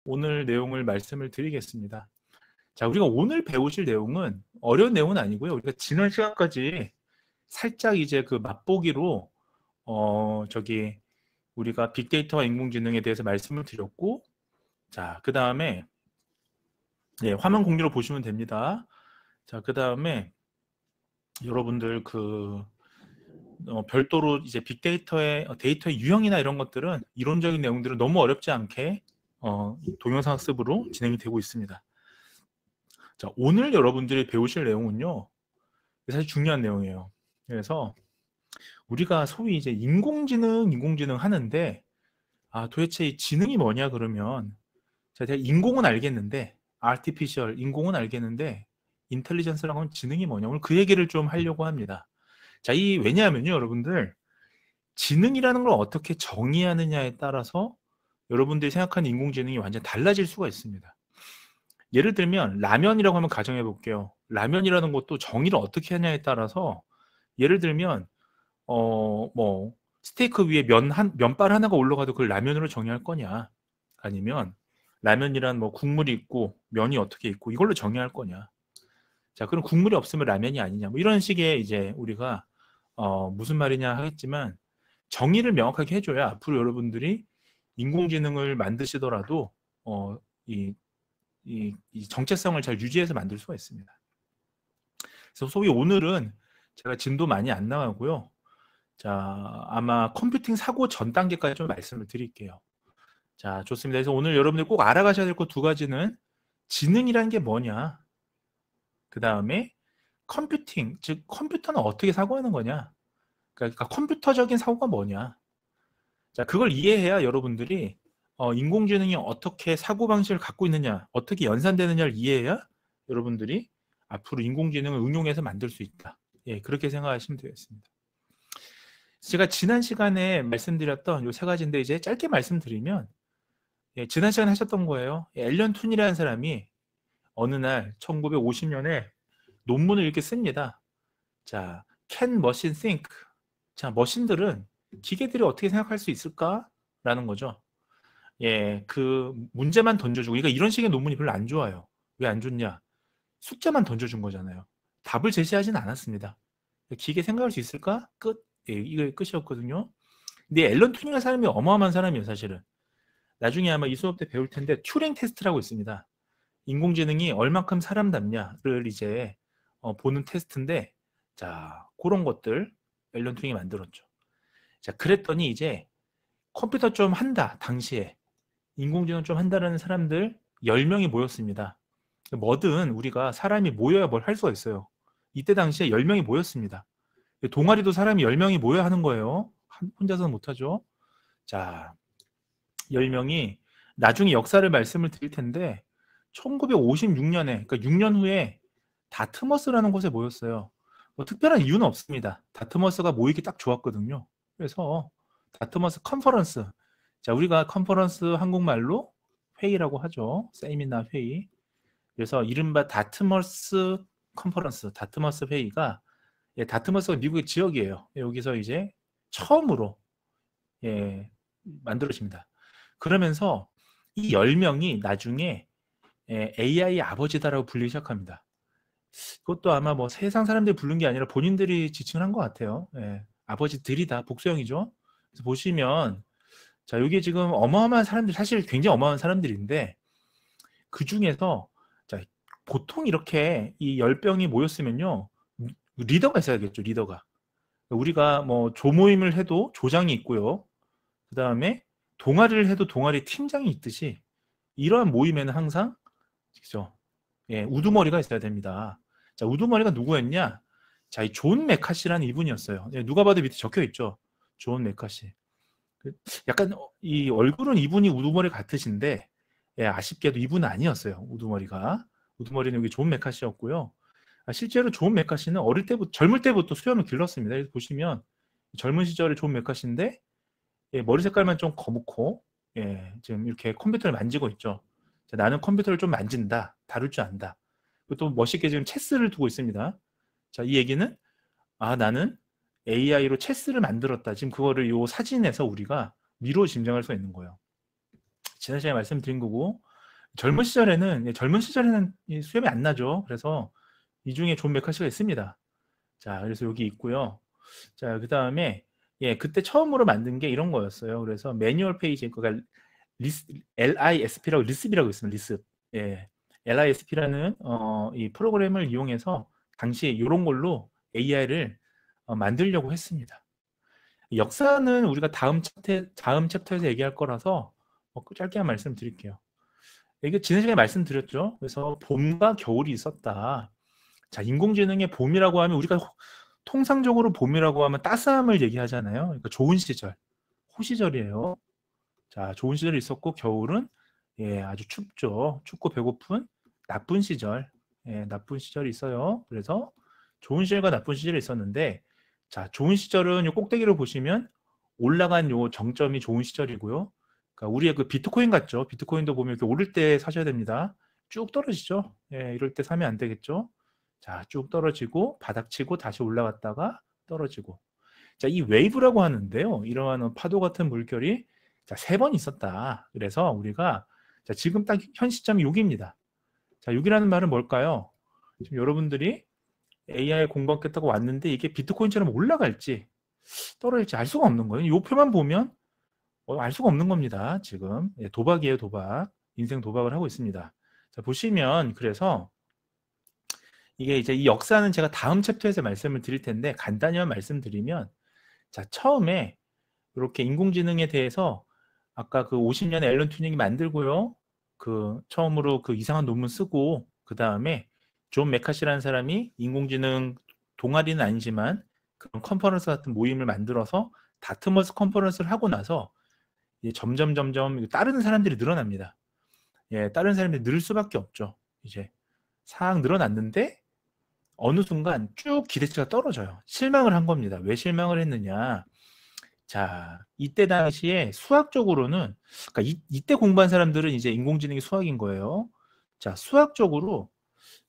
오늘 내용을 말씀을 드리겠습니다. 자, 우리가 오늘 배우실 내용은 어려운 내용은 아니고요. 우리가 지난 시간까지 살짝 이제 그 맛보기로 우리가 빅데이터와 인공지능에 대해서 말씀을 드렸고, 자, 그 다음에 화면 공유로 보시면 됩니다. 자, 그 다음에 여러분들 별도로 이제 빅데이터의 데이터의 유형이나 이런 것들은 이론적인 내용들은 너무 어렵지 않게 동영상 학습으로 진행이 되고 있습니다. 자, 오늘 여러분들이 배우실 내용은요, 사실 중요한 내용이에요. 그래서 우리가 소위 이제 인공지능 하는데, 도대체 이 지능이 뭐냐 그러면, 자, 제가 인공은 알겠는데, artificial 인공은 알겠는데, 인텔리전스라고 하면 지능이 뭐냐, 오늘 그 얘기를 좀 하려고 합니다. 자, 왜냐하면요, 여러분들, 지능이라는 걸 어떻게 정의하느냐에 따라서 여러분들이 생각하는 인공지능이 완전 달라질 수가 있습니다. 예를 들면 라면이라고 하면 가정해 볼게요. 라면이라는 것도 정의를 어떻게 하냐에 따라서, 예를 들면 스테이크 위에 면발 하나가 올라가도 그걸 라면으로 정의할 거냐, 아니면 라면이란 국물이 있고 면이 어떻게 있고 이걸로 정의할 거냐. 자, 그럼 국물이 없으면 라면이 아니냐, 이런 식의 이제 우리가 무슨 말이냐 하겠지만, 정의를 명확하게 해줘야 앞으로 여러분들이 인공지능을 만드시더라도 이 정체성을 잘 유지해서 만들 수가 있습니다. 그래서 소위 오늘은 제가 진도 많이 안 나가고요. 자, 아마 컴퓨팅 사고 전 단계까지 좀 말씀을 드릴게요. 자, 좋습니다. 그래서 오늘 여러분들 꼭 알아가셔야 될 것 두 가지는 지능이라는 게 뭐냐, 그 다음에 컴퓨팅, 즉 컴퓨터는 어떻게 사고하는 거냐, 그러니까 컴퓨터적인 사고가 뭐냐. 자, 그걸 이해해야 여러분들이 인공지능이 어떻게 사고방식을 갖고 있느냐, 어떻게 연산되느냐를 이해해야 여러분들이 앞으로 인공지능을 응용해서 만들 수 있다. 그렇게 생각하시면 되겠습니다. 제가 지난 시간에 말씀드렸던 이 세 가지인데, 이제 짧게 말씀드리면, 지난 시간에 하셨던 거예요. 앨런 툰이라는 사람이 어느 날 1950년에 논문을 이렇게 씁니다. 자, Can machine think? 자, 머신들은, 기계들이 어떻게 생각할 수 있을까라는 거죠. 그 문제만 던져주고, 그러니까 이런 식의 논문이 별로 안 좋아요. 왜 안 좋냐? 숙제만 던져준 거잖아요. 답을 제시하진 않았습니다. 기계 생각할 수 있을까? 끝. 이게 끝이었거든요. 근데 앨런 툰이라는 사람이 어마어마한 사람이에요, 사실은. 나중에 아마 이 수업 때 배울 텐데, 튜링 테스트라고 있습니다. 인공지능이 얼만큼 사람답냐를 이제 보는 테스트인데, 자, 그런 것들 앨런 튜링이 만들었죠. 자, 그랬더니 이제 컴퓨터 좀 한다, 당시에 인공지능 좀 한다라는 사람들 10명이 모였습니다. 뭐든 우리가 사람이 모여야 뭘 할 수가 있어요. 이때 당시에 10명이 모였습니다. 동아리도 사람이 10명이 모여야 하는 거예요. 혼자서는 못하죠. 자, 10명이 나중에 역사를 말씀을 드릴 텐데, 1956년에, 그러니까 6년 후에 다트머스라는 곳에 모였어요. 특별한 이유는 없습니다. 다트머스가 모이기 딱 좋았거든요. 그래서 다트머스 컨퍼런스, 자, 우리가 컨퍼런스 한국말로 회의라고 하죠. 세미나 회의. 그래서 이른바 다트머스 컨퍼런스, 다트머스 회의가, 다트머스가 미국의 지역이에요. 여기서 이제 처음으로 만들어집니다. 그러면서 이 10명이 나중에 AI 아버지다라고 불리기 시작합니다. 그것도 아마 세상 사람들이 부른 게 아니라 본인들이 지칭을 한 것 같아요. 아버지들이다, 복수형이죠. 그래서 보시면, 자, 여기 지금 어마어마한 사람들, 사실 굉장히 어마어마한 사람들인데, 그 중에서, 자, 보통 이렇게 이 10명이 모였으면요, 리더가 있어야겠죠, 리더가. 우리가 조모임을 해도 조장이 있고요. 그 다음에 동아리를 해도 동아리 팀장이 있듯이, 이러한 모임에는 항상, 그죠? 우두머리가 있어야 됩니다. 자, 우두머리가 누구였냐? 자, 이 존 메카시라는 이분이었어요. 누가 봐도 밑에 적혀 있죠. 존 메카시. 약간 이 얼굴은 이분이 우두머리 같으신데, 아쉽게도 이분은 아니었어요. 우두머리가. 우두머리는 여기 존 메카시였고요. 실제로 존 메카시는 젊을 때부터 수염을 길렀습니다. 그래서 보시면 젊은 시절에 존 메카시인데, 머리 색깔만 좀 거무고, 지금 이렇게 컴퓨터를 만지고 있죠. 자, 나는 컴퓨터를 좀 만진다, 다룰 줄 안다. 또 멋있게 지금 체스를 두고 있습니다. 자, 이 얘기는, 나는 AI로 체스를 만들었다. 지금 그거를 이 사진에서 우리가 미로 짐작할 수 있는 거예요. 지난 시간에 말씀드린 거고, 젊은 시절에는 이 수염이 안 나죠. 그래서 이 중에 존 메카시가 있습니다. 자, 그래서 여기 있고요. 자, 그다음에 그때 처음으로 만든 게 이런 거였어요. 그래서 매뉴얼 페이지, 그러니까 LISP라고 리습이라고 있습니다. 리습. LISP라는 이 프로그램을 이용해서 당시에 이런 걸로 AI를 만들려고 했습니다. 역사는 우리가 다음 챕터에서 얘기할 거라서 짧게 한 말씀 드릴게요. 이게 지난 시간에 말씀드렸죠. 그래서 봄과 겨울이 있었다. 자, 인공지능의 봄이라고 하면 우리가 통상적으로 봄이라고 하면 따스함을 얘기하잖아요. 그러니까 좋은 시절, 호시절이에요. 자, 좋은 시절이 있었고 겨울은 아주 춥죠. 춥고 배고픈 나쁜 시절, 나쁜 시절이 있어요. 그래서 좋은 시절과 나쁜 시절이 있었는데, 자, 좋은 시절은 요 꼭대기를 보시면 올라간 요 정점이 좋은 시절이고요. 그러니까 우리의 그 비트코인 같죠. 비트코인도 보면 이렇게 오를 때 사셔야 됩니다. 쭉 떨어지죠. 이럴 때 사면 안 되겠죠. 자, 쭉 떨어지고 바닥치고 다시 올라갔다가 떨어지고. 자, 이 웨이브라고 하는데요. 이러한 파도 같은 물결이 자, 3번 있었다. 그래서 우리가 자, 지금 딱 현 시점이 6입니다. 자, 6이라는 말은 뭘까요? 지금 여러분들이 AI 공부하겠다고 왔는데 이게 비트코인처럼 올라갈지 떨어질지 알 수가 없는 거예요. 이 표만 보면 알 수가 없는 겁니다. 지금 도박이에요, 도박. 인생 도박을 하고 있습니다. 자, 보시면 그래서 이게 이제 이 역사는 제가 다음 챕터에서 말씀을 드릴 텐데 간단히만 말씀드리면, 자, 처음에 이렇게 인공지능에 대해서 아까 그 50년에 앨런 튜닝이 만들고요. 그 처음으로 그 이상한 논문 쓰고 그 다음에 존 메카시라는 사람이 인공지능 동아리는 아니지만 그런 컨퍼런스 같은 모임을 만들어서 다트머스 컨퍼런스를 하고 나서 이제 점점 다른 사람들이 늘어납니다. 다른 사람들이 늘 수밖에 없죠. 이제 싹 늘어났는데 어느 순간 쭉 기대치가 떨어져요. 실망을 한 겁니다. 왜 실망을 했느냐? 자, 이때 당시에 수학적으로는, 그러니까 이때 공부한 사람들은 이제 인공지능이 수학인 거예요. 자, 수학적으로,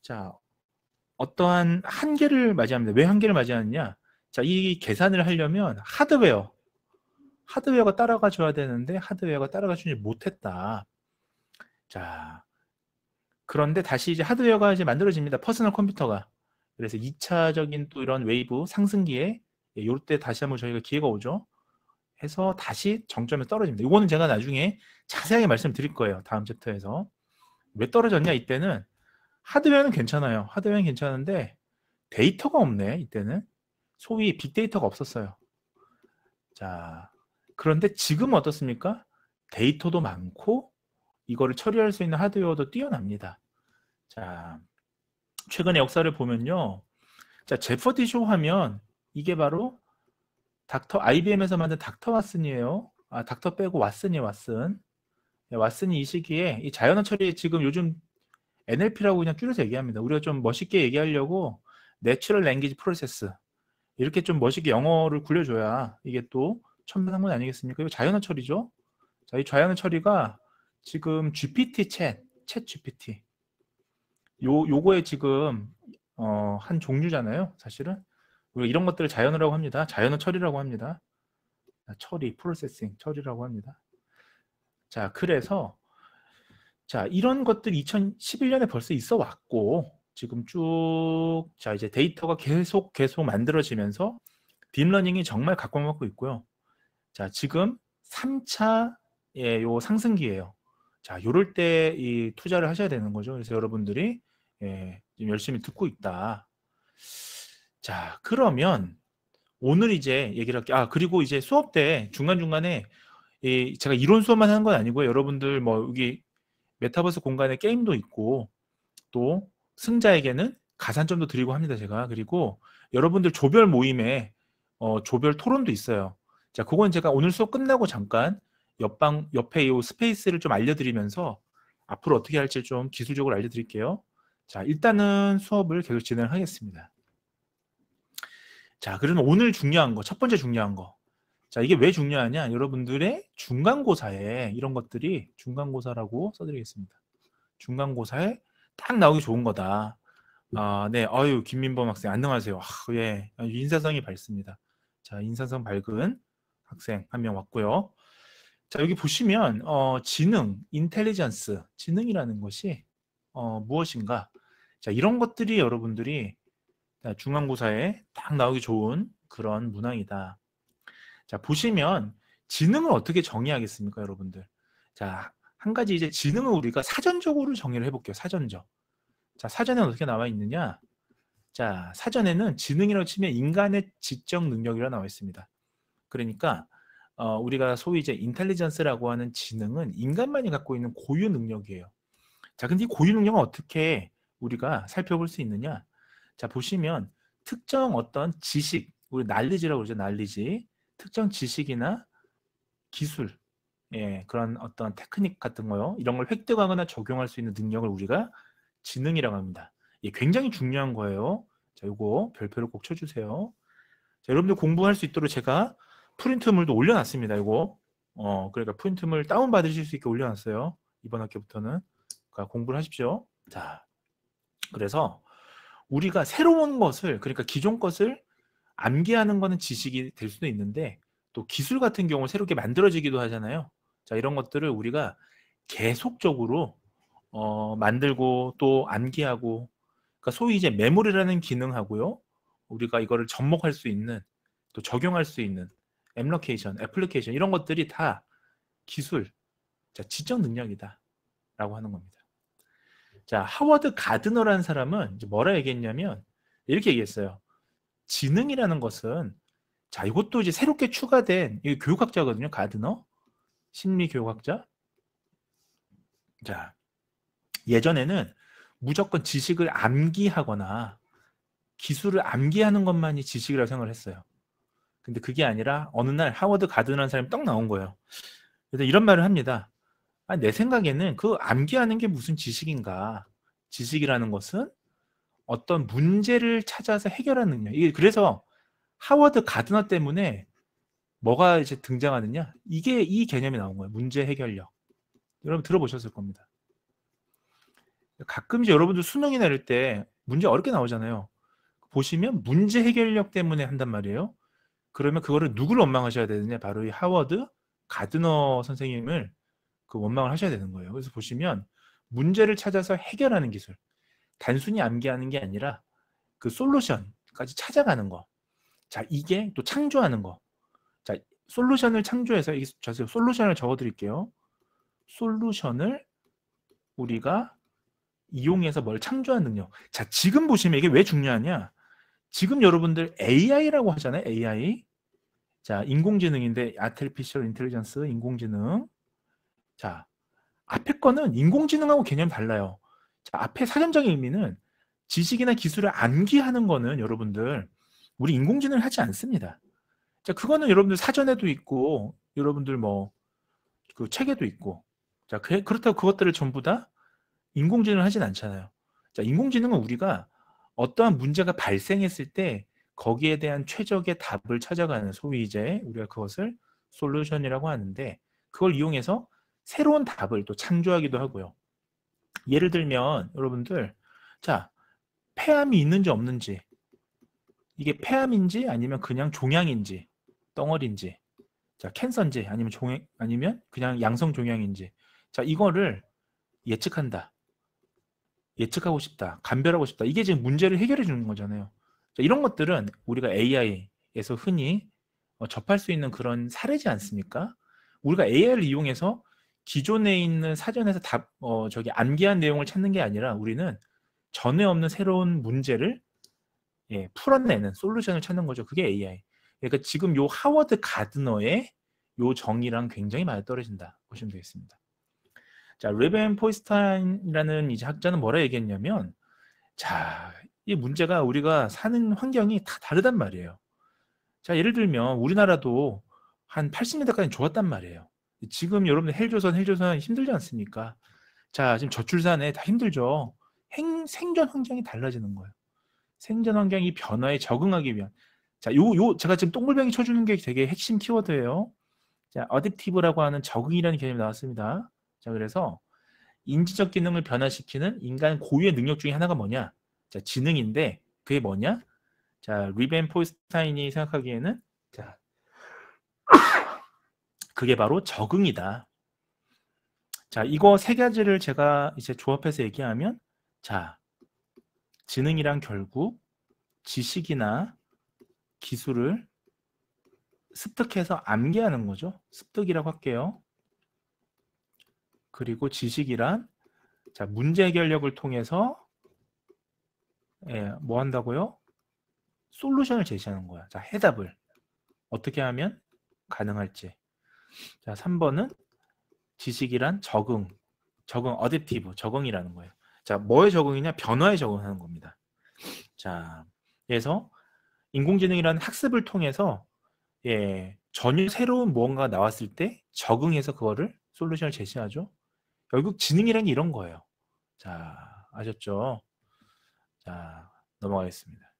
자, 어떠한 한계를 맞이합니다. 왜 한계를 맞이하느냐? 자, 이 계산을 하려면 하드웨어가 따라가 줘야 되는데 하드웨어가 따라가 주지 못했다. 자, 그런데 다시 이제 하드웨어가 이제 만들어집니다. 퍼스널 컴퓨터가. 그래서 2차적인 또 이런 웨이브 상승기에 이럴 때 다시 한번 저희가 기회가 오죠. 해서 다시 정점에 떨어집니다. 이거는 제가 나중에 자세하게 말씀드릴 거예요. 다음 챕터에서. 왜 떨어졌냐 이때는 하드웨어는 괜찮아요. 하드웨어는 괜찮은데 데이터가 없네. 이때는 소위 빅데이터가 없었어요. 자, 그런데 지금 어떻습니까? 데이터도 많고 이거를 처리할 수 있는 하드웨어도 뛰어납니다. 자, 최근의 역사를 보면요. 자, 제퍼티 쇼 하면 이게 바로 IBM에서 만든 닥터 왓슨이에요. 아, 닥터 빼고 왓슨이 왓슨. 왓슨이 이 시기에 이 자연어 처리 지금 요즘 NLP라고 그냥 줄여서 얘기합니다. 우리가 좀 멋있게 얘기하려고 Natural Language Process 이렇게 좀 멋있게 영어를 굴려줘야 이게 또 천만상문 아니겠습니까? 이거 자연어 처리죠. 자, 이 자연어 처리가 지금 GPT 챗 GPT 요거에 지금 한 종류잖아요. 사실은 우리가 이런 것들을 자연어라고 합니다. 자연어 처리라고 합니다. 처리, 프로세싱 처리라고 합니다. 자, 그래서 자, 이런 것들이 2011년에 벌써 있어 왔고 지금 쭉 자, 이제 데이터가 계속 만들어지면서 딥러닝이 정말 각광받고 있고요. 자, 지금 3차 요 상승기예요. 자, 요럴 때 이 투자를 하셔야 되는 거죠. 그래서 여러분들이 지금 열심히 듣고 있다. 자, 그러면 오늘 이제 얘기를 할게요. 아, 그리고 이제 수업 때 중간중간에 제가 이론 수업만 하는 건 아니고요. 여러분들 뭐 여기 메타버스 공간에 게임도 있고 또 승자에게는 가산점도 드리고 합니다. 제가. 그리고 여러분들 조별 모임에 조별 토론도 있어요. 자, 그건 제가 오늘 수업 끝나고 잠깐 옆에 이 스페이스를 좀 알려드리면서 앞으로 어떻게 할지 좀 기술적으로 알려드릴게요. 자, 일단은 수업을 계속 진행하겠습니다. 자, 그러면 오늘 중요한 거, 첫 번째 중요한 거. 자, 이게 왜 중요하냐? 여러분들의 중간고사에 이런 것들이 중간고사라고 써드리겠습니다. 중간고사에 딱 나오기 좋은 거다. 아, 네. 아유, 김민범 학생 안녕하세요. 아, 예. 인사성이 밝습니다. 자, 인사성 밝은 학생 한 명 왔고요. 자, 여기 보시면 지능, 인텔리전스, 지능이라는 것이 무엇인가? 자, 이런 것들이 여러분들이 중간고사에 딱 나오기 좋은 그런 문항이다. 자, 보시면 지능을 어떻게 정의하겠습니까, 여러분들? 자, 한 가지 이제 지능을 우리가 사전적으로 정의를 해볼게요. 사전적. 자, 사전에 어떻게 나와 있느냐? 자, 사전에는 지능이라고 치면 인간의 지적 능력이라고 나와 있습니다. 그러니까 우리가 소위 이제 인텔리전스라고 하는 지능은 인간만이 갖고 있는 고유 능력이에요. 자, 근데 이 고유 능력은 어떻게 우리가 살펴볼 수 있느냐? 자, 보시면 특정 어떤 지식, 우리 날리지라고 그러죠, 날리지. 특정 지식이나 기술, 예, 그런 어떤 테크닉 같은 거요. 이런 걸 획득하거나 적용할 수 있는 능력을 우리가 지능이라고 합니다. 예, 굉장히 중요한 거예요. 자, 요거 별표를 꼭 쳐주세요. 자, 여러분들 공부할 수 있도록 제가 프린트물도 올려놨습니다. 이거 그러니까 프린트물 다운 받으실 수 있게 올려놨어요. 이번 학기부터는 공부를 하십시오. 자, 그래서 우리가 새로운 것을, 그러니까 기존 것을 암기하는 거는 지식이 될 수도 있는데 또 기술 같은 경우 새롭게 만들어지기도 하잖아요. 자, 이런 것들을 우리가 계속적으로 만들고 또 암기하고, 그러니까 소위 이제 메모리라는 기능하고요, 우리가 이거를 접목할 수 있는, 또 적용할 수 있는 애플리케이션 이런 것들이 다 기술, 자, 지적 능력이다 라고 하는 겁니다. 자, 하워드 가드너라는 사람은 이제 뭐라 얘기했냐면 이렇게 얘기했어요. 지능이라는 것은, 자, 이것도 이제 새롭게 추가된, 이 교육학자거든요. 가드너, 심리교육학자. 자, 예전에는 무조건 지식을 암기하거나 기술을 암기하는 것만이 지식이라고 생각을 했어요. 근데 그게 아니라 어느 날 하워드 가드너라는 사람이 딱 나온 거예요. 그래서 이런 말을 합니다. 내 생각에는 그 암기하는 게 무슨 지식인가? 지식이라는 것은 어떤 문제를 찾아서 해결하는 능력. 이게 그래서 하워드 가드너 때문에 뭐가 이제 등장하느냐? 이게 이 개념이 나온 거예요. 문제 해결력. 여러분 들어보셨을 겁니다. 가끔 이제 여러분들 수능이 내릴 때 문제 어렵게 나오잖아요. 보시면 문제 해결력 때문에 한단 말이에요. 그러면 그거를 누구를 원망하셔야 되느냐? 바로 이 하워드 가드너 선생님을 원망을 하셔야 되는 거예요. 그래서 보시면 문제를 찾아서 해결하는 기술, 단순히 암기하는 게 아니라 그 솔루션까지 찾아가는 거. 자, 이게 또 창조하는 거. 자, 솔루션을 창조해서, 솔루션을 적어드릴게요. 솔루션을 우리가 이용해서 뭘 창조하는 능력. 자, 지금 보시면 이게 왜 중요하냐? 지금 여러분들 AI라고 하잖아요. AI. 자, 인공지능인데 Artificial Intelligence, 인공지능. 자, 앞에 거는 인공지능하고 개념이 달라요. 자, 앞에 사전적인 의미는 지식이나 기술을 암기하는 거는 여러분들 우리 인공지능을 하지 않습니다. 자, 그거는 여러분들 사전에도 있고 여러분들 뭐 그 책에도 있고, 자, 그렇다고 그것들을 전부 다 인공지능을 하진 않잖아요. 자, 인공지능은 우리가 어떠한 문제가 발생했을 때 거기에 대한 최적의 답을 찾아가는, 소위 이제 우리가 그것을 솔루션이라고 하는데, 그걸 이용해서 새로운 답을 또 창조하기도 하고요. 예를 들면 여러분들, 자, 폐암이 있는지 없는지, 이게 폐암인지 아니면 그냥 종양인지 덩어리인지, 자, 캔서인지 아니면 그냥 양성 종양인지, 자, 이거를 예측한다, 예측하고 싶다, 감별하고 싶다, 이게 지금 문제를 해결해 주는 거잖아요. 자, 이런 것들은 우리가 AI에서 흔히 접할 수 있는 그런 사례지 않습니까? 우리가 AI를 이용해서 기존에 있는 사전에서 암기한 내용을 찾는 게 아니라 우리는 전에 없는 새로운 문제를 풀어내는 솔루션을 찾는 거죠. 그게 AI. 그러니까 지금 요 하워드 가드너의 요 정의랑 굉장히 많이 떨어진다 보시면 되겠습니다. 자, 레벤 포이스타인이라는 이제 학자는 뭐라 얘기했냐면, 자, 이 문제가 우리가 사는 환경이 다 다르단 말이에요. 자, 예를 들면 우리나라도 한 80년대까지 좋았단 말이에요. 지금 여러분들 헬조선 힘들지 않습니까? 자, 지금 저출산에 다 힘들죠. 생존 환경이 달라지는 거예요. 생존 환경이 변화에 적응하기 위한. 자, 제가 지금 동글뱅이 쳐주는 게 되게 핵심 키워드예요. 자, 어댑티브라고 하는 적응이라는 개념이 나왔습니다. 자, 그래서 인지적 기능을 변화시키는 인간 고유의 능력 중에 하나가 뭐냐? 자, 지능인데 그게 뭐냐? 자, 리벤 포스타인이 생각하기에는, 자, 그게 바로 적응이다. 자, 이거 세 가지를 제가 이제 조합해서 얘기하면, 자, 지능이란 결국 지식이나 기술을 습득해서 암기하는 거죠. 습득이라고 할게요. 그리고 지식이란, 자, 문제 해결력을 통해서 뭐 한다고요? 솔루션을 제시하는 거야. 자, 해답을 어떻게 하면 가능할지. 자, 3번은 지식이란 적응, 어댑티브, 적응이라는 거예요. 자, 뭐에 적응이냐? 변화에 적응하는 겁니다. 자, 그래서 인공지능이라는 학습을 통해서 전혀 새로운 무언가가 나왔을 때 적응해서 그거를 솔루션을 제시하죠. 결국 지능이란 게 이런 거예요. 자, 아셨죠? 자, 넘어가겠습니다.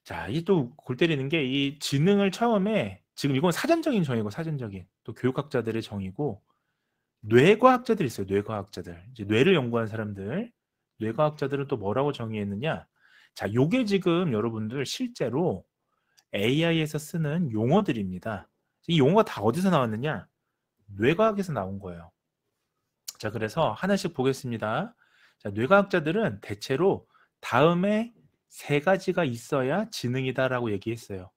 자, 이게 또 골 때리는 게 이 지능을 처음에, 지금 이건 사전적인 정의고, 사전적인 또 교육학자들의 정의고, 뇌과학자들이 있어요. 뇌과학자들, 이제 뇌를 연구하는 사람들, 뇌과학자들은 또 뭐라고 정의했느냐? 자, 요게 지금 여러분들 실제로 AI에서 쓰는 용어들입니다. 이 용어가 다 어디서 나왔느냐? 뇌과학에서 나온 거예요. 자, 그래서 하나씩 보겠습니다. 자, 뇌과학자들은 대체로 다음에 세 가지가 있어야 지능이다라고 얘기했어요.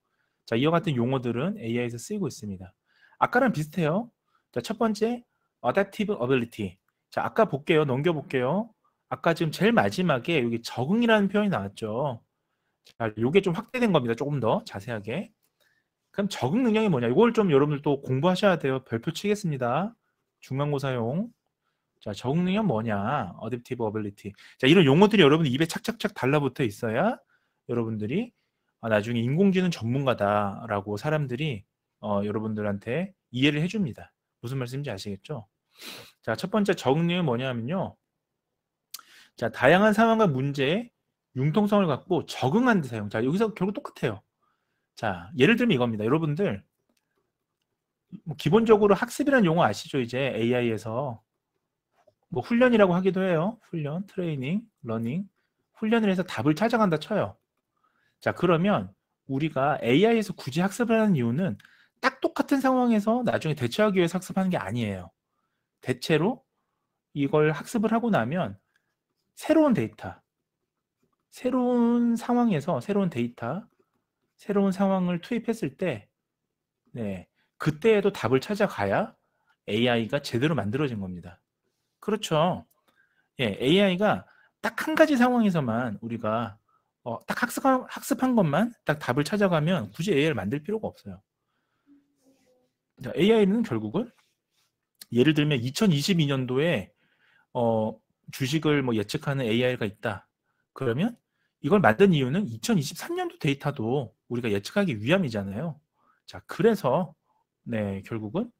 자, 이와 같은 용어들은 AI에서 쓰이고 있습니다. 아까랑 비슷해요. 자, 첫 번째, adaptive ability. 자, 아까 볼게요. 넘겨볼게요. 아까 지금 제일 마지막에 여기 적응이라는 표현이 나왔죠. 자, 요게 좀 확대된 겁니다. 조금 더 자세하게. 그럼 적응 능력이 뭐냐? 이걸 좀 여러분들 또 공부하셔야 돼요. 별표 치겠습니다. 중간고사용. 자, 적응 능력 뭐냐? adaptive ability. 자, 이런 용어들이 여러분들 입에 착착착 달라붙어 있어야 여러분들이 나중에 인공지능 전문가다라고 사람들이 여러분들한테 이해를 해줍니다. 무슨 말씀인지 아시겠죠? 자, 첫 번째 적응 능력이 뭐냐면요. 자, 다양한 상황과 문제에 융통성을 갖고 적응하는 데 사용. 자, 여기서 결국 똑같아요. 자, 예를 들면 이겁니다. 여러분들 기본적으로 학습이라는 용어 아시죠? 이제 AI에서 뭐 훈련이라고 하기도 해요. 훈련, 트레이닝, 러닝. 훈련을 해서 답을 찾아간다 쳐요. 자, 그러면 우리가 AI에서 굳이 학습을 하는 이유는 딱 똑같은 상황에서 나중에 대처하기 위해서 학습하는 게 아니에요. 대체로 이걸 학습을 하고 나면 새로운 데이터, 새로운 상황에서 새로운 데이터, 새로운 상황을 투입했을 때 그때에도 답을 찾아가야 AI가 제대로 만들어진 겁니다. 그렇죠. AI가 딱 한 가지 상황에서만 우리가 딱 학습한 것만 딱 답을 찾아가면 굳이 AI를 만들 필요가 없어요. AI는 결국은 예를 들면 2022년도에 주식을 뭐 예측하는 AI가 있다. 그러면 이걸 만든 이유는 2023년도 데이터도 우리가 예측하기 위함이잖아요. 자, 그래서 결국은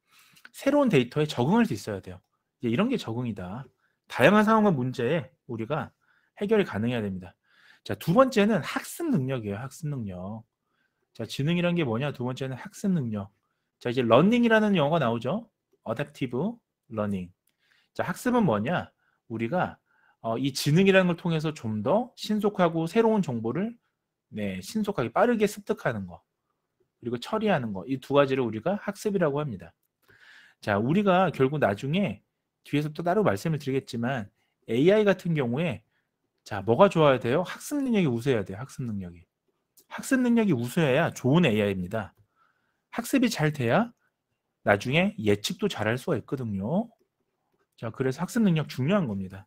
새로운 데이터에 적응할 수 있어야 돼요. 이런 게 적응이다. 다양한 상황과 문제에 우리가 해결이 가능해야 됩니다. 자, 두 번째는 학습 능력이에요. 학습 능력. 자, 지능이란 게 뭐냐? 두 번째는 학습 능력. 자, 이제 러닝이라는 용어가 나오죠. adaptive learning. 자, 학습은 뭐냐? 우리가 이 지능이라는 걸 통해서 좀 더 신속하고 새로운 정보를 신속하게 빠르게 습득하는 거, 그리고 처리하는 거, 이 두 가지를 우리가 학습이라고 합니다. 자, 우리가 결국 나중에 뒤에서 또 따로 말씀을 드리겠지만 AI 같은 경우에 자, 뭐가 좋아야 돼요? 학습 능력이 우수해야 돼요. 학습 능력이. 학습 능력이 우수해야 좋은 AI입니다. 학습이 잘 돼야 나중에 예측도 잘할 수가 있거든요. 자, 그래서 학습 능력 중요한 겁니다.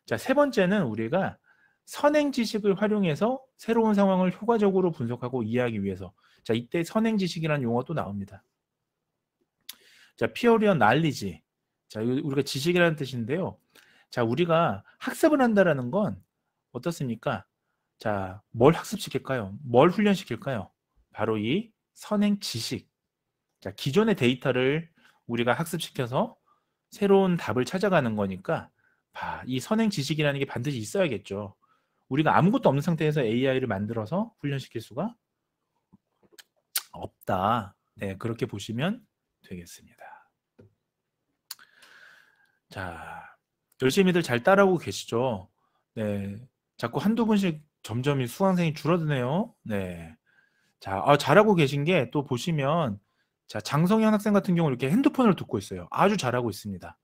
자, 세 번째는 우리가 선행 지식을 활용해서 새로운 상황을 효과적으로 분석하고 이해하기 위해서. 자, 이때 선행 지식이라는 용어도 나옵니다. 자, purely knowledge. 자, 우리가 지식이라는 뜻인데요. 자, 우리가 학습을 한다라는 건 어떻습니까? 자, 뭘 학습시킬까요? 뭘 훈련시킬까요? 바로 이 선행 지식. 자, 기존의 데이터를 우리가 학습시켜서 새로운 답을 찾아가는 거니까 이 선행 지식이라는 게 반드시 있어야겠죠. 우리가 아무것도 없는 상태에서 AI를 만들어서 훈련시킬 수가 없다. 네, 그렇게 보시면 되겠습니다. 자, 열심히들 잘 따라오고 계시죠? 네, 자꾸 한두 분씩 점점 이 수강생이 줄어드네요. 네, 자, 잘하고 계신 게 또 보시면 자, 장성현 학생 같은 경우 이렇게 핸드폰을 듣고 있어요. 아주 잘하고 있습니다.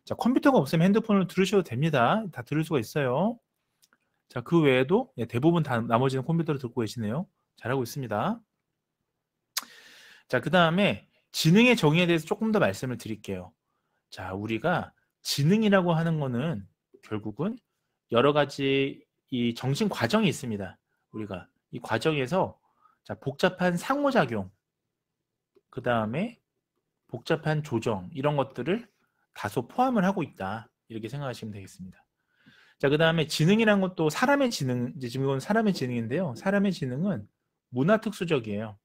자, 컴퓨터가 없으면 핸드폰을 들으셔도 됩니다. 다 들을 수가 있어요. 자, 그 외에도 대부분 다 나머지는 컴퓨터를 듣고 계시네요. 잘하고 있습니다. 자, 그 다음에 지능의 정의에 대해서 조금 더 말씀을 드릴게요. 자, 우리가 지능이라고 하는 거는 결국은 여러 가지 이 정신 과정이 있습니다. 우리가 이 과정에서 자, 복잡한 상호작용, 그 다음에 복잡한 조정 이런 것들을 다소 포함을 하고 있다. 이렇게 생각하시면 되겠습니다. 자, 그 다음에 지능이란 것도 사람의 지능, 이제 지금 이건 사람의 지능인데요. 사람의 지능은 문화특수적이에요.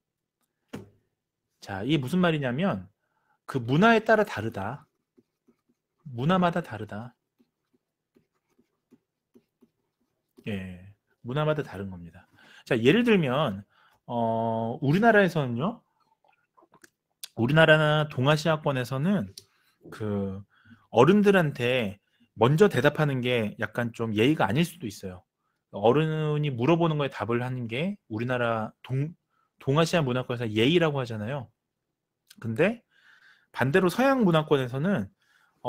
자, 이게 무슨 말이냐면 그 문화에 따라 다르다. 문화마다 다르다. 예, 문화마다 다른 겁니다. 자, 예를 들면 우리나라에서는요. 우리나라나 동아시아권에서는 그 어른들한테 먼저 대답하는 게 약간 좀 예의가 아닐 수도 있어요. 어른이 물어보는 거에 답을 하는 게 우리나라 동아시아 문화권에서 예의라고 하잖아요. 근데 반대로 서양 문화권에서는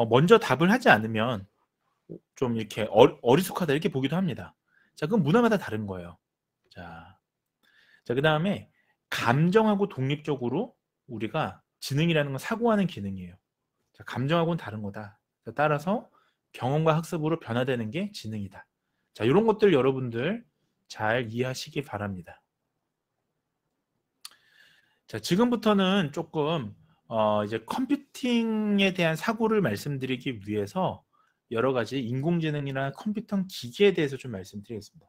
먼저 답을 하지 않으면 좀 이렇게 어리숙하다 이렇게 보기도 합니다. 자, 그건 문화마다 다른 거예요. 자, 그 다음에 감정하고 독립적으로 우리가 지능이라는 건 사고하는 기능이에요. 자, 감정하고는 다른 거다. 자, 따라서 경험과 학습으로 변화되는 게 지능이다. 자, 이런 것들 여러분들 잘 이해하시기 바랍니다. 자, 지금부터는 조금 이제 컴퓨팅에 대한 사고를 말씀드리기 위해서 여러 가지 인공지능이나 컴퓨터 기기에 대해서 좀 말씀드리겠습니다.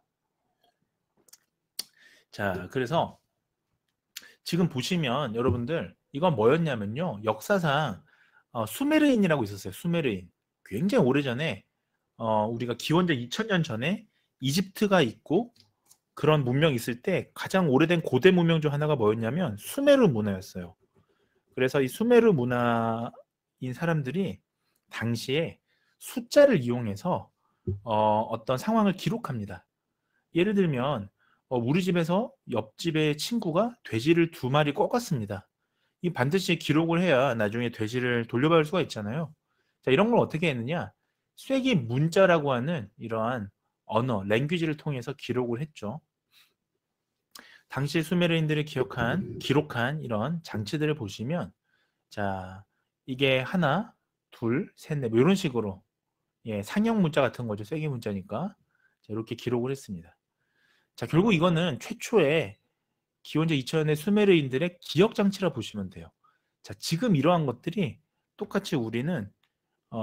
자, 그래서 지금 보시면 여러분들 이건 뭐였냐면요. 역사상 수메르인이라고 있었어요. 수메르인. 굉장히 오래전에 우리가 기원전 2000년 전에 이집트가 있고 그런 문명이 있을 때 가장 오래된 고대 문명 중 하나가 뭐였냐면 수메르 문화였어요. 그래서 이 수메르 문화인 사람들이 당시에 숫자를 이용해서 어떤 상황을 기록합니다. 예를 들면 우리 집에서 옆집의 친구가 돼지를 2마리 꺾었습니다. 이 반드시 기록을 해야 나중에 돼지를 돌려받을 수가 있잖아요. 자, 이런 걸 어떻게 했느냐? 쐐기 문자라고 하는 이러한 언어, 랭귀지를 통해서 기록을 했죠. 당시 수메르인들이 기록한 이런 장치들을 보시면 자, 이게 하나, 둘, 셋, 넷 이런 식으로 상형 문자 같은 거죠. 쐐기 문자니까. 자, 이렇게 기록을 했습니다. 자, 결국 이거는 최초의 기원전 2000년의 수메르인들의 기억 장치라 보시면 돼요. 자, 지금 이러한 것들이 똑같이 우리는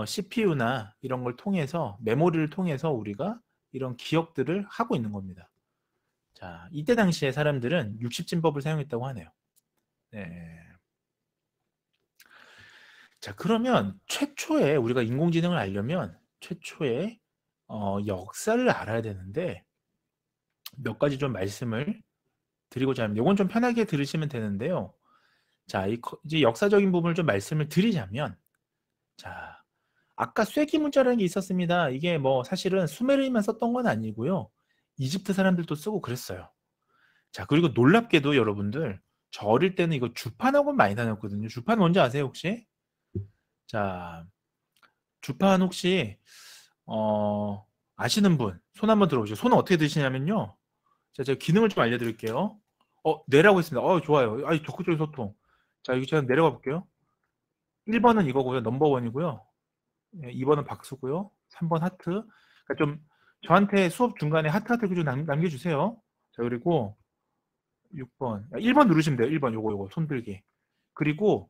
CPU나 이런 걸 통해서 메모리를 통해서 우리가 이런 기억들을 하고 있는 겁니다. 자, 이때 당시에 사람들은 60진법을 사용했다고 하네요. 네. 자, 그러면 최초에 우리가 인공지능을 알려면 최초의 역사를 알아야 되는데 몇 가지 좀 말씀을 드리고자 합니다. 이건 좀 편하게 들으시면 되는데요. 자, 이제 역사적인 부분을 좀 말씀을 드리자면 자, 아까 쐐기 문자라는 게 있었습니다. 이게 뭐 사실은 수메르인만 썼던 건 아니고요. 이집트 사람들도 쓰고 그랬어요. 자, 그리고 놀랍게도 여러분들 저 어릴 때는 이거 주판하고 많이 다녔거든요. 주판 뭔지 아세요 혹시? 자, 주판 혹시 아시는 분 손 한번 들어보시죠. 손은 어떻게 드시냐면요. 자, 제가 기능을 좀 알려드릴게요. 내라고 했습니다. 좋아요. 적극적인 소통. 자, 여기 제가 내려가 볼게요. 1번은 이거고요. 넘버 원이고요. 2번은 박수고요. 3번 하트. 그러니까 좀 저한테 수업 중간에 하트 좀 남겨주세요. 자, 그리고 6번. 1번 누르시면 돼요. 1번 요거 손들기. 그리고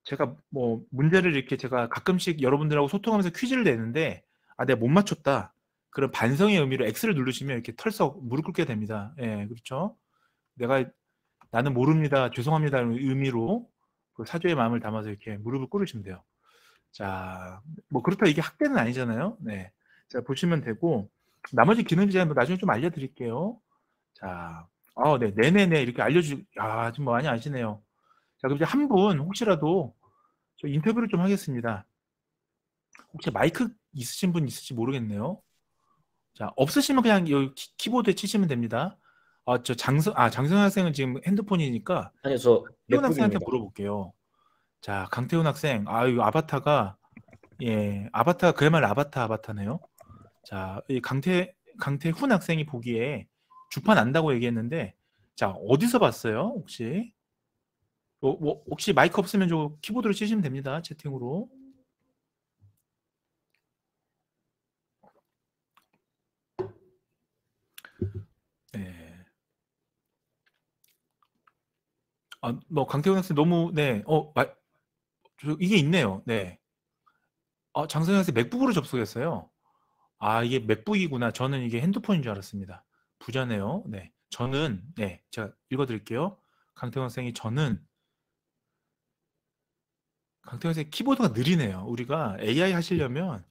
제가 뭐 문제를 이렇게 제가 가끔씩 여러분들하고 소통하면서 퀴즈를 내는데 내가 못 맞췄다. 그런 반성의 의미로 X를 누르시면 이렇게 털썩 무릎 꿇게 됩니다. 예, 그렇죠. 나는 모릅니다. 죄송합니다라는 의미로 그 사죄의 마음을 담아서 이렇게 무릎을 꿇으시면 돼요. 자, 뭐 그렇다고 이게 학대는 아니잖아요. 네. 자, 보시면 되고 나머지 기능 제가 나중에 좀 알려드릴게요. 자, 네, 네네네 이렇게 지금 뭐 많이 아시네요. 자, 그럼 이제 한 분 혹시라도 저 인터뷰를 좀 하겠습니다. 혹시 마이크 있으신 분 있을지 모르겠네요. 자, 없으시면 그냥 여기 키보드에 치시면 됩니다. 장승 학생은 지금 핸드폰이니까 아니요, 저 태훈 학생한테 맥북입니다. 물어볼게요. 자, 강태훈 학생, 이거 아바타가, 아바타, 그야말로 아바타네요. 자, 이 강태훈 학생이 보기에 주판 안다고 얘기했는데, 자, 어디서 봤어요? 혹시 마이크 없으면 저 키보드로 치시면 됩니다. 채팅으로. 네. 뭐 강태훈 학생 너무 이게 있네요. 네. 장성현 학생 맥북으로 접속했어요. 이게 맥북이구나. 저는 이게 핸드폰인 줄 알았습니다. 부자네요. 네. 제가 읽어드릴게요. 강태훈 학생이 강태훈 학생 키보드가 느리네요. 우리가 AI 하시려면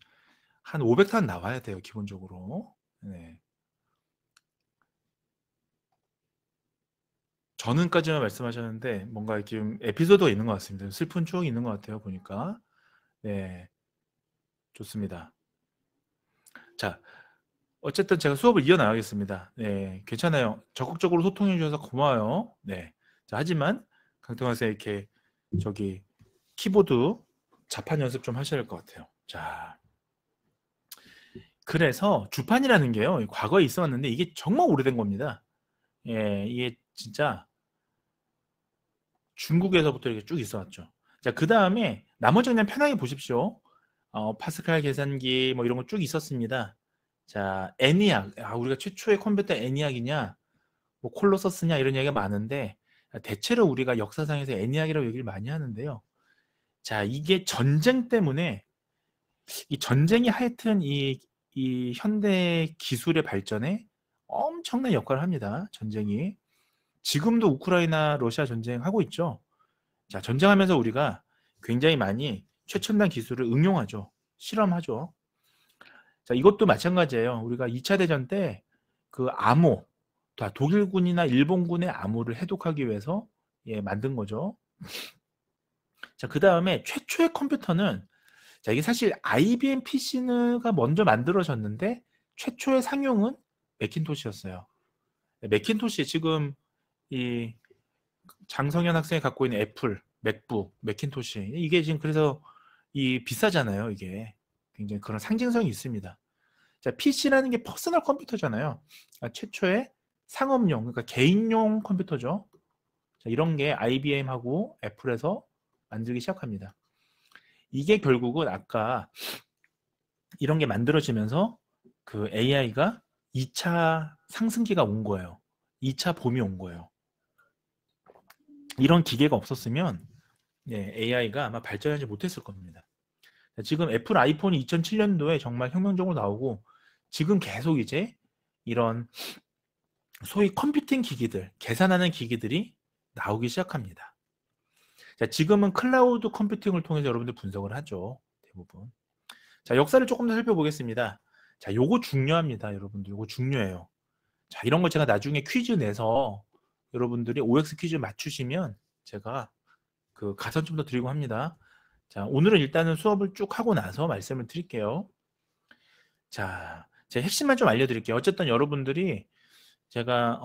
한 500탄 나와야 돼요. 기본적으로. 네. 저는까지만 말씀하셨는데 뭔가 지금 에피소드가 있는 것 같습니다. 슬픈 추억이 있는 것 같아요. 보니까. 네. 좋습니다. 자, 어쨌든 제가 수업을 이어나가겠습니다. 네, 괜찮아요. 적극적으로 소통해 주셔서 고마워요. 네. 자, 하지만 강태환 선생 이렇게 키보드 자판 연습 좀 하셔야 될 것 같아요. 자, 그래서 주판이라는 게요, 과거에 있었는데 이게 정말 오래된 겁니다. 이게 진짜 중국에서부터 이렇게 쭉 있어왔죠. 자, 그 다음에 나머지 그냥 편하게 보십시오. 파스칼 계산기 뭐 이런 거 쭉 있었습니다. 자, 애니악. 우리가 최초의 컴퓨터 애니악이냐, 뭐 콜로서스냐 이런 얘기가 많은데 대체로 우리가 역사상에서 애니악이라고 얘기를 많이 하는데요. 자, 이게 전쟁 때문에 이 전쟁이 하여튼 이 현대 기술의 발전에 엄청난 역할을 합니다. 전쟁이. 지금도 우크라이나 러시아 전쟁 하고 있죠. 자, 전쟁하면서 우리가 굉장히 많이 최첨단 기술을 응용하죠. 실험하죠. 자, 이것도 마찬가지예요. 우리가 2차 대전 때 그 암호, 독일군이나 일본군의 암호를 해독하기 위해서 만든 거죠. 자, 그 다음에 최초의 컴퓨터는, 자, 이게 사실 IBM PC가 먼저 만들어졌는데 최초의 상용은 매킨토시였어요. 매킨토시, 지금 이 장성현 학생이 갖고 있는 애플, 맥북, 매킨토시, 이게 지금 그래서 비싸잖아요. 이게 굉장히 그런 상징성이 있습니다. 자, PC라는 게 퍼스널 컴퓨터잖아요. 최초의 상업용, 그러니까 개인용 컴퓨터죠. 자, 이런 게 IBM하고 애플에서 만들기 시작합니다. 이게 결국은 아까 이런 게 만들어지면서 그 AI가 2차 상승기가 온 거예요. 2차 봄이 온 거예요. 이런 기계가 없었으면 AI가 아마 발전하지 못했을 겁니다. 지금 애플 아이폰이 2007년도에 정말 혁명적으로 나오고 지금 계속 이제 이런 소위 컴퓨팅 기기들, 계산하는 기기들이 나오기 시작합니다. 자, 지금은 클라우드 컴퓨팅을 통해서 여러분들 분석을 하죠. 대부분. 자, 역사를 조금 더 살펴보겠습니다. 자, 요거 중요합니다. 여러분들. 요거 중요해요. 자, 이런 거 제가 나중에 퀴즈 내서 여러분들이 OX 퀴즈 맞추시면 제가 그 가산 좀 더 드리고 합니다. 자, 오늘은 일단은 수업을 쭉 하고 나서 말씀을 드릴게요. 자, 제 핵심만 좀 알려드릴게요. 어쨌든 여러분들이 제가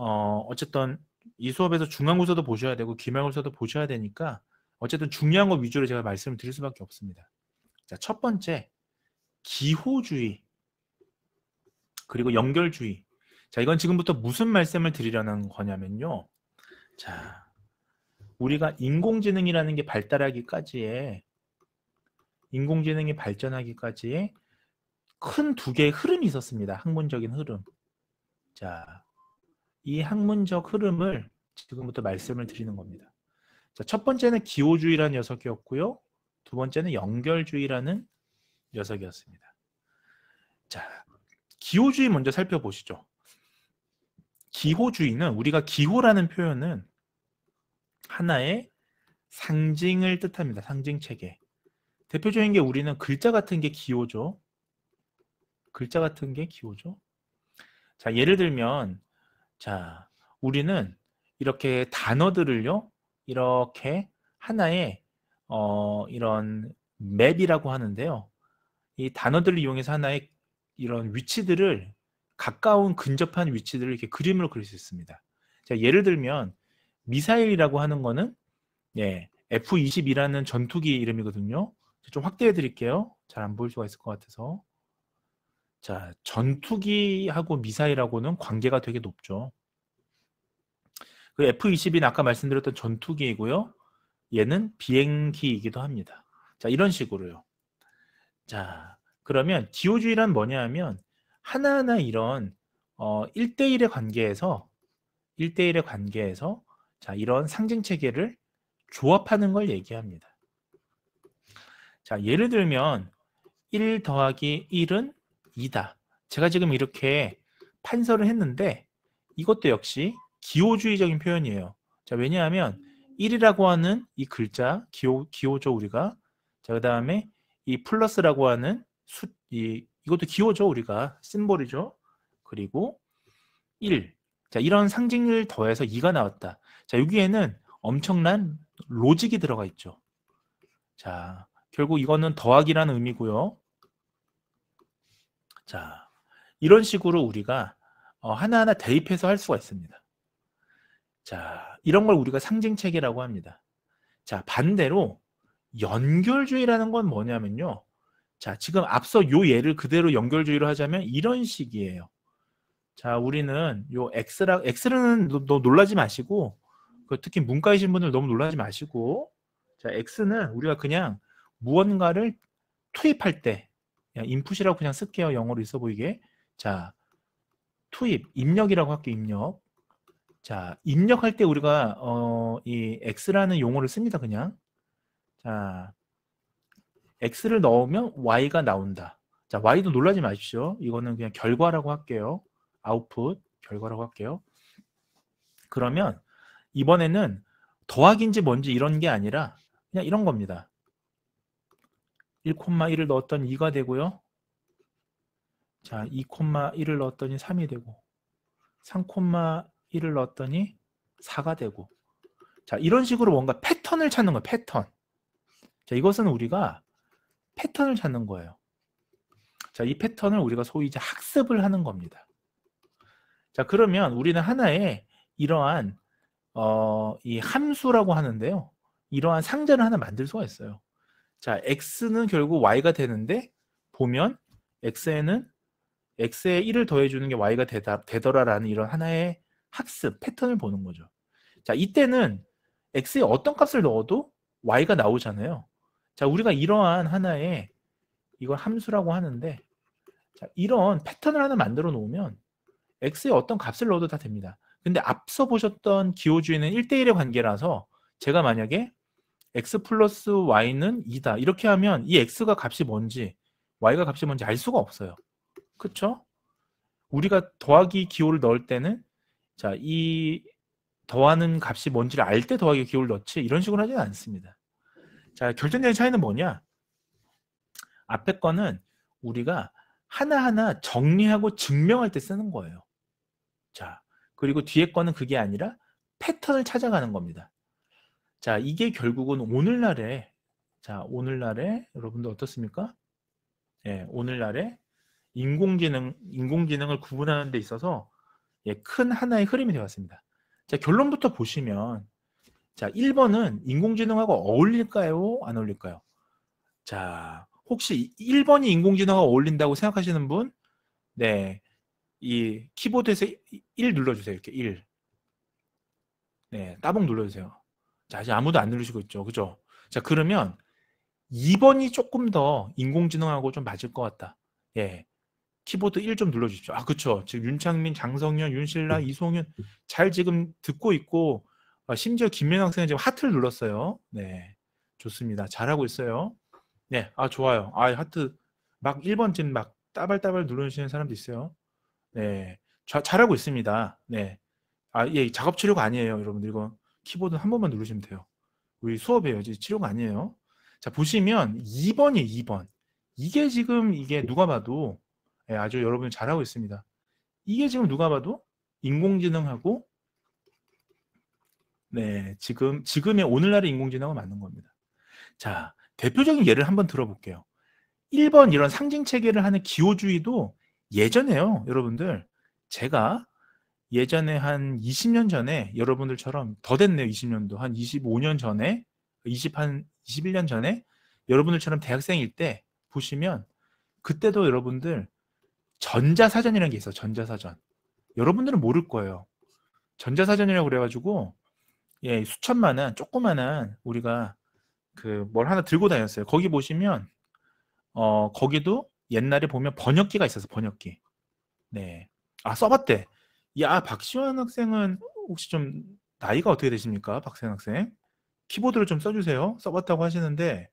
어쨌든 이 수업에서 중간고사도 보셔야 되고 기말고사도 보셔야 되니까 어쨌든 중요한 거 위주로 제가 말씀을 드릴 수밖에 없습니다. 자, 첫 번째, 기호주의 그리고 연결주의. 자, 이건 지금부터 무슨 말씀을 드리려는 거냐면요. 자, 우리가 인공지능이라는 게 인공지능이 발전하기까지의 큰 두 개의 흐름이 있었습니다. 학문적인 흐름. 자, 이 학문적 흐름을 지금부터 말씀을 드리는 겁니다. 자, 첫 번째는 기호주의라는 녀석이었고요. 두 번째는 연결주의라는 녀석이었습니다. 자, 기호주의 먼저 살펴보시죠. 기호주의는, 우리가 기호라는 표현은 하나의 상징을 뜻합니다. 상징체계. 대표적인 게 우리는 글자 같은 게 기호죠. 글자 같은 게 기호죠. 자, 예를 들면, 자, 우리는 이렇게 단어들을요, 이렇게 하나의 이런 맵이라고 하는데요. 이 단어들을 이용해서 하나의 이런 위치들을, 가까운 근접한 위치들을 이렇게 그림으로 그릴 수 있습니다. 자, 예를 들면 미사일이라고 하는 거는 F-22라는 전투기 이름이거든요. 좀 확대해 드릴게요. 잘 안 보일 수가 있을 것 같아서. 자, 전투기하고 미사일하고는 관계가 되게 높죠. 그 F-22는 아까 말씀드렸던 전투기이고요. 얘는 비행기이기도 합니다. 자, 이런 식으로요. 자, 그러면 기호주의란 뭐냐 하면 하나하나 이런 1대1의 관계에서 자, 이런 상징 체계를 조합하는 걸 얘기합니다. 자, 예를 들면 1 더하기 1은 2다. 제가 지금 이렇게 판서를 했는데 이것도 역시 기호주의적인 표현이에요. 자, 왜냐하면 1이라고 하는 이 글자, 기호죠, 우리가. 자, 그 다음에 이 플러스라고 하는 이것도 기호죠, 우리가. 심볼이죠. 그리고 1. 자, 이런 상징을 더해서 2가 나왔다. 자, 여기에는 엄청난 로직이 들어가 있죠. 자, 결국 이거는 더하기라는 의미고요. 자, 이런 식으로 우리가 하나하나 대입해서 할 수가 있습니다. 자, 이런 걸 우리가 상징체계라고 합니다. 자, 반대로 연결주의라는 건 뭐냐면요. 자, 지금 앞서 요 예를 그대로 연결주의로 하자면 이런 식이에요. 자, 우리는 요 X는 놀라지 마시고, 특히 문과이신 분들 너무 놀라지 마시고, 자, X는 우리가 그냥 무언가를 투입할 때, 인풋이라고 그냥 쓸게요. 영어로 있어 보이게. 자, 투입, 입력이라고 할게요. 입력. 자, 입력할 때 우리가 이 X라는 용어를 씁니다. 그냥. 자, X를 넣으면 Y가 나온다. 자, Y도 놀라지 마십시오. 이거는 그냥 결과라고 할게요. 아웃풋, 결과라고 할게요. 그러면 이번에는 더하기인지 뭔지 이런 게 아니라 그냥 이런 겁니다. 1,1을 넣었더니 2가 되고요. 자, 2,1을 넣었더니 3이 되고 3,1을 넣었더니 4가 되고 자, 이런 식으로 뭔가 패턴을 찾는 거예요. 패턴. 자, 이것은 우리가 패턴을 찾는 거예요. 자, 이 패턴을 우리가 소위 이제 학습을 하는 겁니다. 자, 그러면 우리는 하나의 이러한 이 함수라고 하는데요. 이러한 상자를 하나 만들 수가 있어요. 자, x는 결국 y가 되는데 보면 x에는 x에 1을 더해주는 게 y가 되더라라는 이런 하나의 학습 패턴을 보는 거죠. 자, 이때는 x에 어떤 값을 넣어도 y가 나오잖아요. 자, 우리가 이러한 하나의 이걸 함수라고 하는데 자, 이런 패턴을 하나 만들어 놓으면 x에 어떤 값을 넣어도 다 됩니다. 근데 앞서 보셨던 기호주의는 1대1의 관계라서 제가 만약에 x 플러스 y는 2다 이렇게 하면 이 x가 값이 뭔지 y가 값이 뭔지 알 수가 없어요. 그쵸? 우리가 더하기 기호를 넣을 때는 자, 이 더하는 값이 뭔지를 알 때 더하기 기호를 넣지 이런 식으로 하지는 않습니다. 자, 결정적인 차이는 뭐냐? 앞에 거는 우리가 하나하나 정리하고 증명할 때 쓰는 거예요. 자, 그리고 뒤에 거는 그게 아니라 패턴을 찾아가는 겁니다. 자, 이게 결국은 오늘날에 여러분들 어떻습니까? 예, 오늘날에 인공지능을 구분하는 데 있어서 큰 하나의 흐름이 되었습니다. 자, 결론부터 보시면 자, 1번은 인공지능하고 어울릴까요? 안 어울릴까요? 자, 혹시 1번이 인공지능하고 어울린다고 생각하시는 분? 네. 이 키보드에서 1 눌러주세요. 이렇게 1. 네, 따봉 눌러주세요. 자, 아직 아무도 안 누르시고 있죠. 그죠? 자, 그러면 2번이 조금 더 인공지능하고 좀 맞을 것 같다. 예. 키보드 1 좀 눌러주십시오. 아, 그쵸. 지금 윤창민, 장성현, 윤신라, 이송윤 잘 지금 듣고 있고, 심지어 김민영 학생은 지금 하트를 눌렀어요. 네. 좋습니다. 잘하고 있어요. 네. 아, 좋아요. 아, 하트 막 1번 지금 막 따발따발 누르시는 사람도 있어요. 네. 잘하고 있습니다. 네. 아, 예, 작업 치료가 아니에요. 여러분들 이거 키보드 한 번만 누르시면 돼요. 우리 수업이에요. 치료가 아니에요. 자, 보시면 2번이에요. 2번. 이게 지금 이게 누가 봐도 아주 여러분이 잘하고 있습니다. 이게 지금 누가 봐도 인공지능하고 네, 지금의 오늘날의 인공지능은 맞는 겁니다. 자, 대표적인 예를 한번 들어볼게요. 1번 이런 상징 체계를 하는 기호주의도 예전에요. 여러분들 제가 예전에 한 20년 전에 여러분들처럼 더 됐네요. 20년도 한 25년 전에 21년 전에 여러분들처럼 대학생일 때 보시면 그때도 여러분들 전자사전이라는 게 있어요. 전자사전. 여러분들은 모를 거예요. 전자사전이라고 그래가지고 예, 수천만원 조그만한 우리가 그 뭘 하나 들고 다녔어요. 거기 보시면 거기도 옛날에 보면 번역기가 있어서 번역기. 네. 아, 써봤대. 야, 박시원 학생은 혹시 좀 나이가 어떻게 되십니까? 박시원 학생. 키보드를 좀 써주세요. 써봤다고 하시는데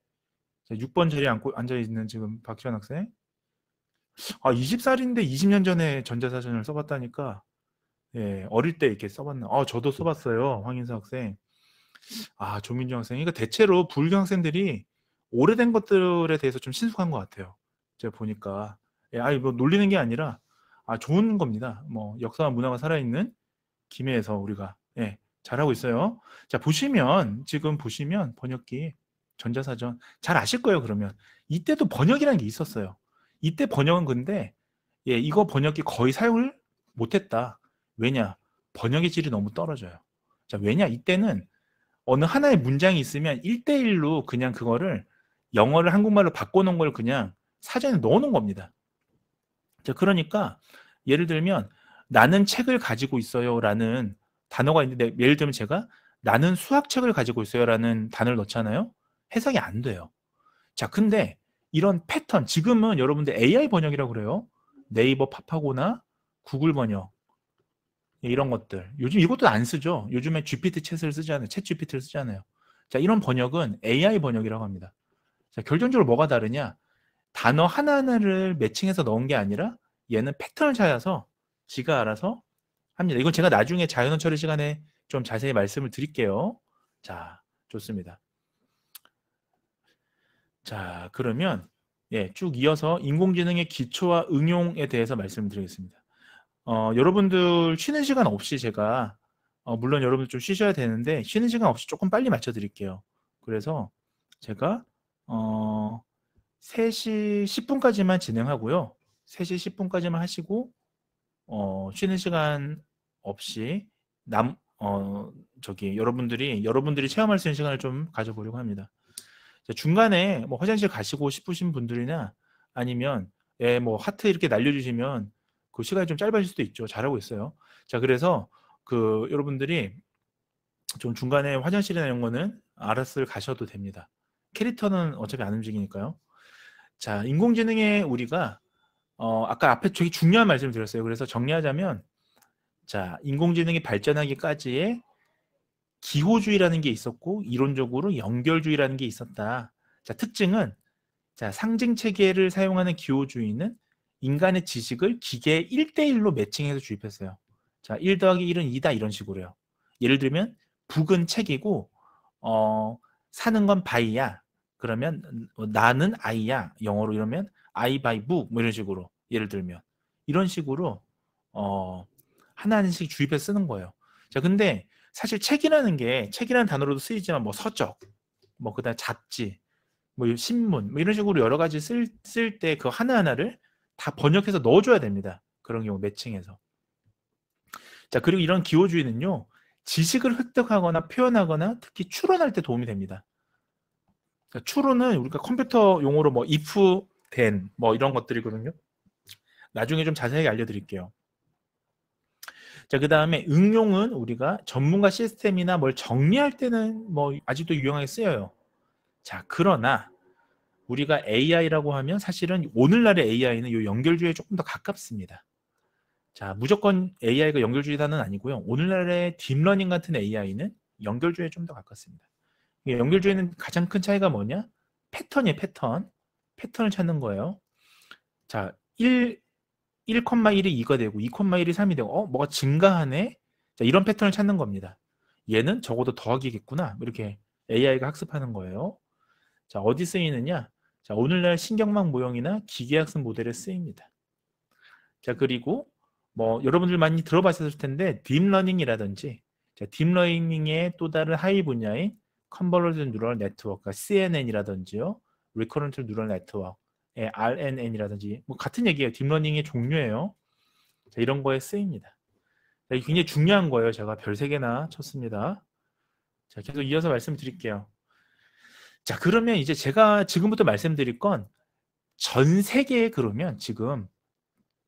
6번 자리에 앉아있는 지금 박시원 학생. 아, 20살인데 20년 전에 전자사전을 써봤다니까. 예, 어릴 때 이렇게 써봤나. 저도 써봤어요. 황인서 학생. 아, 조민정 학생. 그러니까 대체로 불교 학생들이 오래된 것들에 대해서 좀 친숙한 것 같아요. 제가 보니까. 예, 아니, 뭐 놀리는 게 아니라, 좋은 겁니다. 뭐, 역사와 문화가 살아있는 김해에서 우리가, 예, 잘하고 있어요. 자, 지금 보시면 번역기, 전자사전, 잘 아실 거예요, 그러면. 이때도 번역이라는 게 있었어요. 이때 번역은 근데, 예, 이거 번역기 거의 사용을 못했다. 왜냐? 번역의 질이 너무 떨어져요. 자, 왜냐? 이때는 어느 하나의 문장이 있으면 1대1로 그냥 그거를 영어를 한국말로 바꿔놓은 걸 그냥 사전에 넣어놓은 겁니다. 자, 그러니까 예를 들면 나는 책을 가지고 있어요 라는 단어가 있는데 예를 들면 제가 나는 수학책을 가지고 있어요 라는 단어를 넣잖아요. 해석이 안 돼요. 자, 근데 이런 패턴 지금은 여러분들 AI 번역이라고 그래요. 네이버 파파고나 구글 번역 이런 것들. 요즘 이것도 안 쓰죠. 요즘에 GPT 챗을 쓰잖아요. 챗 GPT를 쓰잖아요. 자, 이런 번역은 AI 번역이라고 합니다. 자, 결정적으로 뭐가 다르냐? 단어 하나하나를 매칭해서 넣은 게 아니라 얘는 패턴을 찾아서 지가 알아서 합니다. 이건 제가 나중에 자연어 처리 시간에 좀 자세히 말씀을 드릴게요. 자, 좋습니다. 자, 그러면 예, 쭉 이어서 인공지능의 기초와 응용에 대해서 말씀드리겠습니다. 여러분들 쉬는 시간 없이 제가 물론 여러분들 좀 쉬셔야 되는데 쉬는 시간 없이 조금 빨리 맞춰 드릴게요. 그래서 제가 3시 10분까지만 진행하고요. 3시 10분까지만 하시고 쉬는 시간 없이 여러분들이 체험할 수 있는 시간을 좀 가져보려고 합니다. 자, 중간에 뭐 화장실 가시고 싶으신 분들이나 아니면 뭐 하트 이렇게 날려주시면 그 시간이 좀 짧아질 수도 있죠. 잘하고 있어요. 자, 그래서 그 여러분들이 좀 중간에 화장실이나 이런 거는 알아서 가셔도 됩니다. 캐릭터는 어차피 안 움직이니까요. 자, 인공지능에 우리가 아까 앞에 되게 중요한 말씀을 드렸어요. 그래서 정리하자면 자, 인공지능이 발전하기까지의 기호주의라는 게 있었고 이론적으로 연결주의라는 게 있었다. 자, 특징은 자, 상징 체계를 사용하는 기호주의는 인간의 지식을 기계에 1대1로 매칭해서 주입했어요. 자, 1 더하기 1은 2다 이런 식으로요. 예를 들면 북은 책이고 사는 건 바이야. 그러면 나는 아이야. 영어로 이러면 I buy book 뭐 이런 식으로 예를 들면 이런 식으로 하나씩 주입해서 쓰는 거예요. 자, 근데 사실 책이라는 단어로도 쓰이지만 뭐 서적, 뭐 그다음 잡지, 뭐 신문, 뭐 이런 식으로 여러 가지 쓸 때 그 하나하나를 다 번역해서 넣어줘야 됩니다. 그런 경우 매칭해서. 자, 그리고 이런 기호주의는요, 지식을 획득하거나 표현하거나 특히 추론할 때 도움이 됩니다. 그러니까 추론은 우리가 컴퓨터 용어로 뭐 if, then 뭐 이런 것들이거든요. 나중에 좀 자세하게 알려드릴게요. 자, 그 다음에 응용은 우리가 전문가 시스템이나 뭘 정리할 때는 뭐 아직도 유용하게 쓰여요. 자, 그러나 우리가 AI라고 하면 사실은 오늘날의 AI는 이 연결주의에 조금 더 가깝습니다. 자, 무조건 AI가 연결주의다는 아니고요. 오늘날의 딥러닝 같은 AI는 연결주의에 좀 더 가깝습니다. 연결주의는 가장 큰 차이가 뭐냐? 패턴이에요, 패턴. 패턴을 찾는 거예요. 자, 1,1이 2가 되고 2,1이 3이 되고 뭐가 증가하네? 자, 이런 패턴을 찾는 겁니다. 얘는 적어도 더하기겠구나. 이렇게 AI가 학습하는 거예요. 자, 어디 쓰이느냐? 자, 오늘날 신경망 모형이나 기계학습 모델에 쓰입니다. 자, 그리고 뭐 여러분들 많이 들어봤을 텐데 딥러닝이라든지 자, 딥러닝의 또 다른 하위 분야인 컨볼루션 뉴럴 네트워크, CNN이라든지요, 리커런트 뉴럴 네트워크, RNN이라든지 뭐 같은 얘기예요. 딥러닝의 종류예요. 자, 이런 거에 쓰입니다. 이게 굉장히 중요한 거예요. 제가 별 3개나 쳤습니다. 자, 계속 이어서 말씀드릴게요. 자, 그러면 이제 제가 지금부터 말씀드릴 건 전 세계에 그러면 지금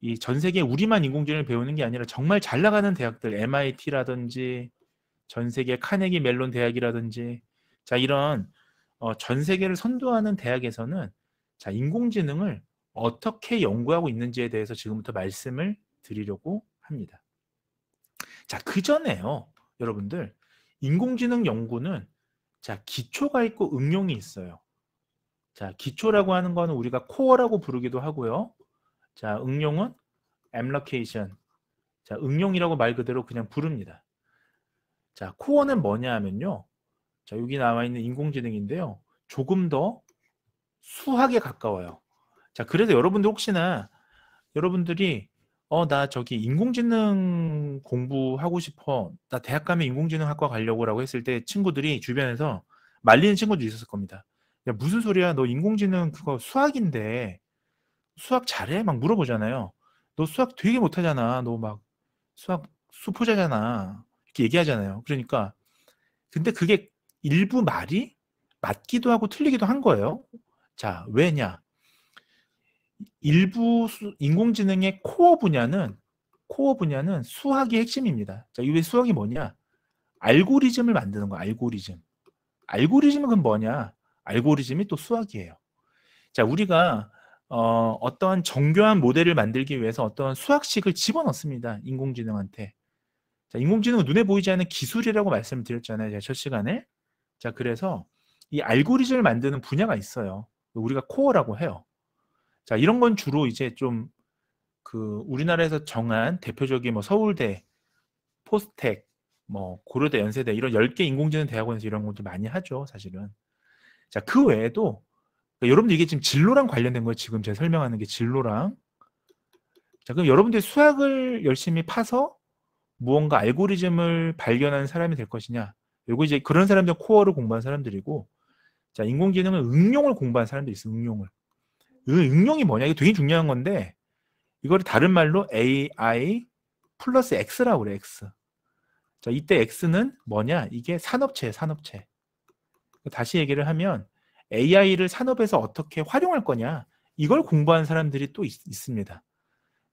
이 전 세계 우리만 인공지능을 배우는 게 아니라 정말 잘 나가는 대학들 MIT라든지 전 세계 카네기 멜론 대학이라든지 자 이런 전 세계를 선도하는 대학에서는 자 인공지능을 어떻게 연구하고 있는지에 대해서 지금부터 말씀을 드리려고 합니다. 자, 그 전에요. 여러분들 인공지능 연구는 자 기초가 있고 응용이 있어요. 자, 기초라고 하는 거는 우리가 코어라고 부르기도 하고요. 자, 응용은 application. 자, 응용이라고 말 그대로 그냥 부릅니다. 자, 코어는 뭐냐 하면요. 자, 여기 나와 있는 인공지능인데요. 조금 더 수학에 가까워요. 자, 그래서 여러분들 혹시나 여러분들이 나 저기 인공지능 공부하고 싶어. 나 대학 가면 인공지능학과 가려고라고 했을 때 친구들이 주변에서 말리는 친구도 있었을 겁니다. 야, 무슨 소리야? 너 인공지능 그거 수학인데 수학 잘해? 막 물어보잖아요. 너 수학 되게 못하잖아. 너 막 수학 수포자잖아. 이렇게 얘기하잖아요. 그러니까 근데 그게 일부 말이 맞기도 하고 틀리기도 한 거예요. 자, 왜냐? 일부 인공지능의 코어 분야는 수학이 핵심입니다. 자, 이 수학이 뭐냐? 알고리즘을 만드는 거, 알고리즘. 알고리즘은 그럼 뭐냐? 알고리즘이 또 수학이에요. 자, 우리가 어떠한 정교한 모델을 만들기 위해서 어떠한 수학식을 집어넣습니다. 인공지능한테. 자, 인공지능은 눈에 보이지 않는 기술이라고 말씀을 드렸잖아요. 제가 첫 시간에. 자, 그래서 이 알고리즘을 만드는 분야가 있어요. 우리가 코어라고 해요. 자, 이런 건 주로 이제 좀 그 우리나라에서 정한 대표적인 뭐 서울대, 포스텍, 뭐 고려대, 연세대 이런 10개 인공지능 대학원에서 이런 것들 많이 하죠, 사실은. 자, 그 외에도 그러니까 여러분들 이게 지금 진로랑 관련된 거예요. 지금 제가 설명하는 게 진로랑. 자, 그럼 여러분들이 수학을 열심히 파서 무언가 알고리즘을 발견하는 사람이 될 것이냐? 요거 이제 그런 사람들 코어를 공부한 사람들이고, 자, 인공지능은 응용을 공부한 사람들이 있어요. 응용을. 응용이 뭐냐? 이게 되게 중요한 건데, 이거를 다른 말로 AI 플러스 X라고 그래, X. 자, 이때 X는 뭐냐? 이게 산업체예요, 산업체. 다시 얘기를 하면 AI를 산업에서 어떻게 활용할 거냐? 이걸 공부한 사람들이 또 있습니다.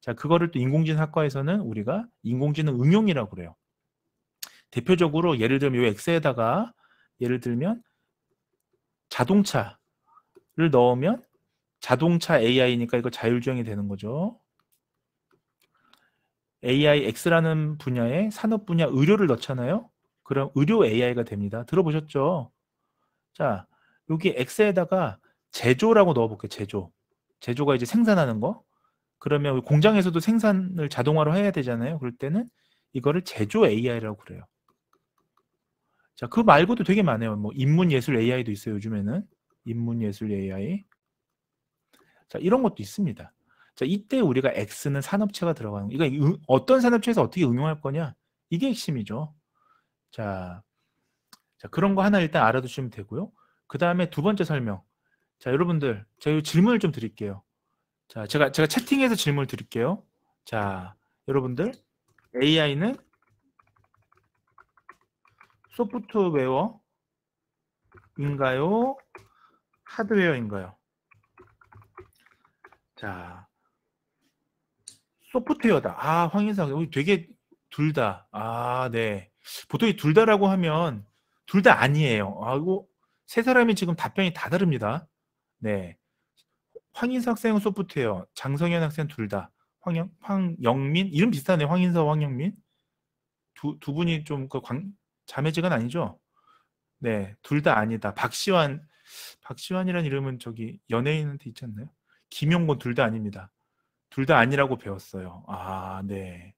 자, 그거를 또 인공지능 학과에서는 우리가 인공지능 응용이라고 그래요. 대표적으로 예를 들면 이 X에다가 예를 들면 자동차를 넣으면 자동차 AI니까 이거 자율주행이 되는 거죠. AI X라는 분야에 산업 분야 의료를 넣잖아요. 그럼 의료 AI가 됩니다. 들어보셨죠? 자, 여기 X에다가 제조라고 넣어볼게요. 제조. 제조가 이제 생산하는 거. 그러면 공장에서도 생산을 자동화로 해야 되잖아요. 그럴 때는 이거를 제조 AI라고 그래요. 자, 그 말고도 되게 많아요. 뭐 인문예술 AI도 있어요. 요즘에는 인문예술 AI. 자, 이런 것도 있습니다. 자, 이때 우리가 X는 산업체가 들어가는 거. 이거 어떤 산업체에서 어떻게 응용할 거냐? 이게 핵심이죠. 자, 그런 거 하나 일단 알아두시면 되고요. 그 다음에 두 번째 설명. 자, 여러분들, 제가 질문을 좀 드릴게요. 자, 제가 채팅해서 질문을 드릴게요. 자, 여러분들, AI는 소프트웨어인가요? 하드웨어인가요? 자, 소프트웨어다. 아, 황인상, 여기 되게 둘 다. 아, 네. 보통 이 둘 다라고 하면 둘 다 아니에요. 아, 이거 세 사람이 지금 답변이 다 다릅니다. 네. 황인석 학생은 소프트웨어, 장성현 학생 둘 다. 황영민? 이름 비슷하네. 황인석, 황영민. 두 분이 좀 자매직은 아니죠? 네. 둘 다 아니다. 박시환이라는 이름은 저기 연예인한테 있지 않나요? 김용곤 둘 다 아닙니다. 둘 다 아니라고 배웠어요. 아, 네.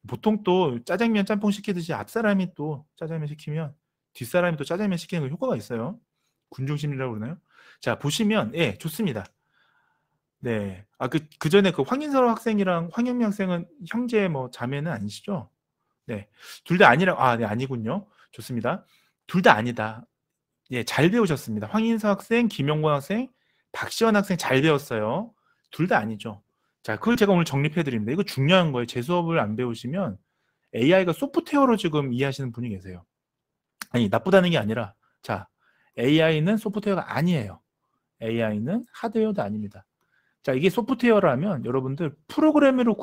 보통 또 짜장면 짬뽕 시키듯이 앞사람이 또 짜장면 시키면 뒷사람이 또 짜장면 시키는 거 효과가 있어요. 군중심리라고 그러나요? 자, 보시면 예, 좋습니다. 네. 아, 그 전에 그 황인서 학생이랑 황영민 학생은 형제 뭐 자매는 아니시죠? 네. 둘 다 네, 아니군요. 좋습니다. 둘 다 아니다. 예, 잘 배우셨습니다. 황인서 학생, 김용권 학생, 박시원 학생 잘 배웠어요. 둘 다 아니죠. 자, 그걸 제가 오늘 정립해 드립니다. 이거 중요한 거예요. 제 수업을 안 배우시면 AI가 소프트웨어로 지금 이해하시는 분이 계세요. 아니, 나쁘다는 게 아니라, 자, AI는 소프트웨어가 아니에요. AI는 하드웨어도 아닙니다. 자, 이게 소프트웨어라면 여러분들 프로그램으로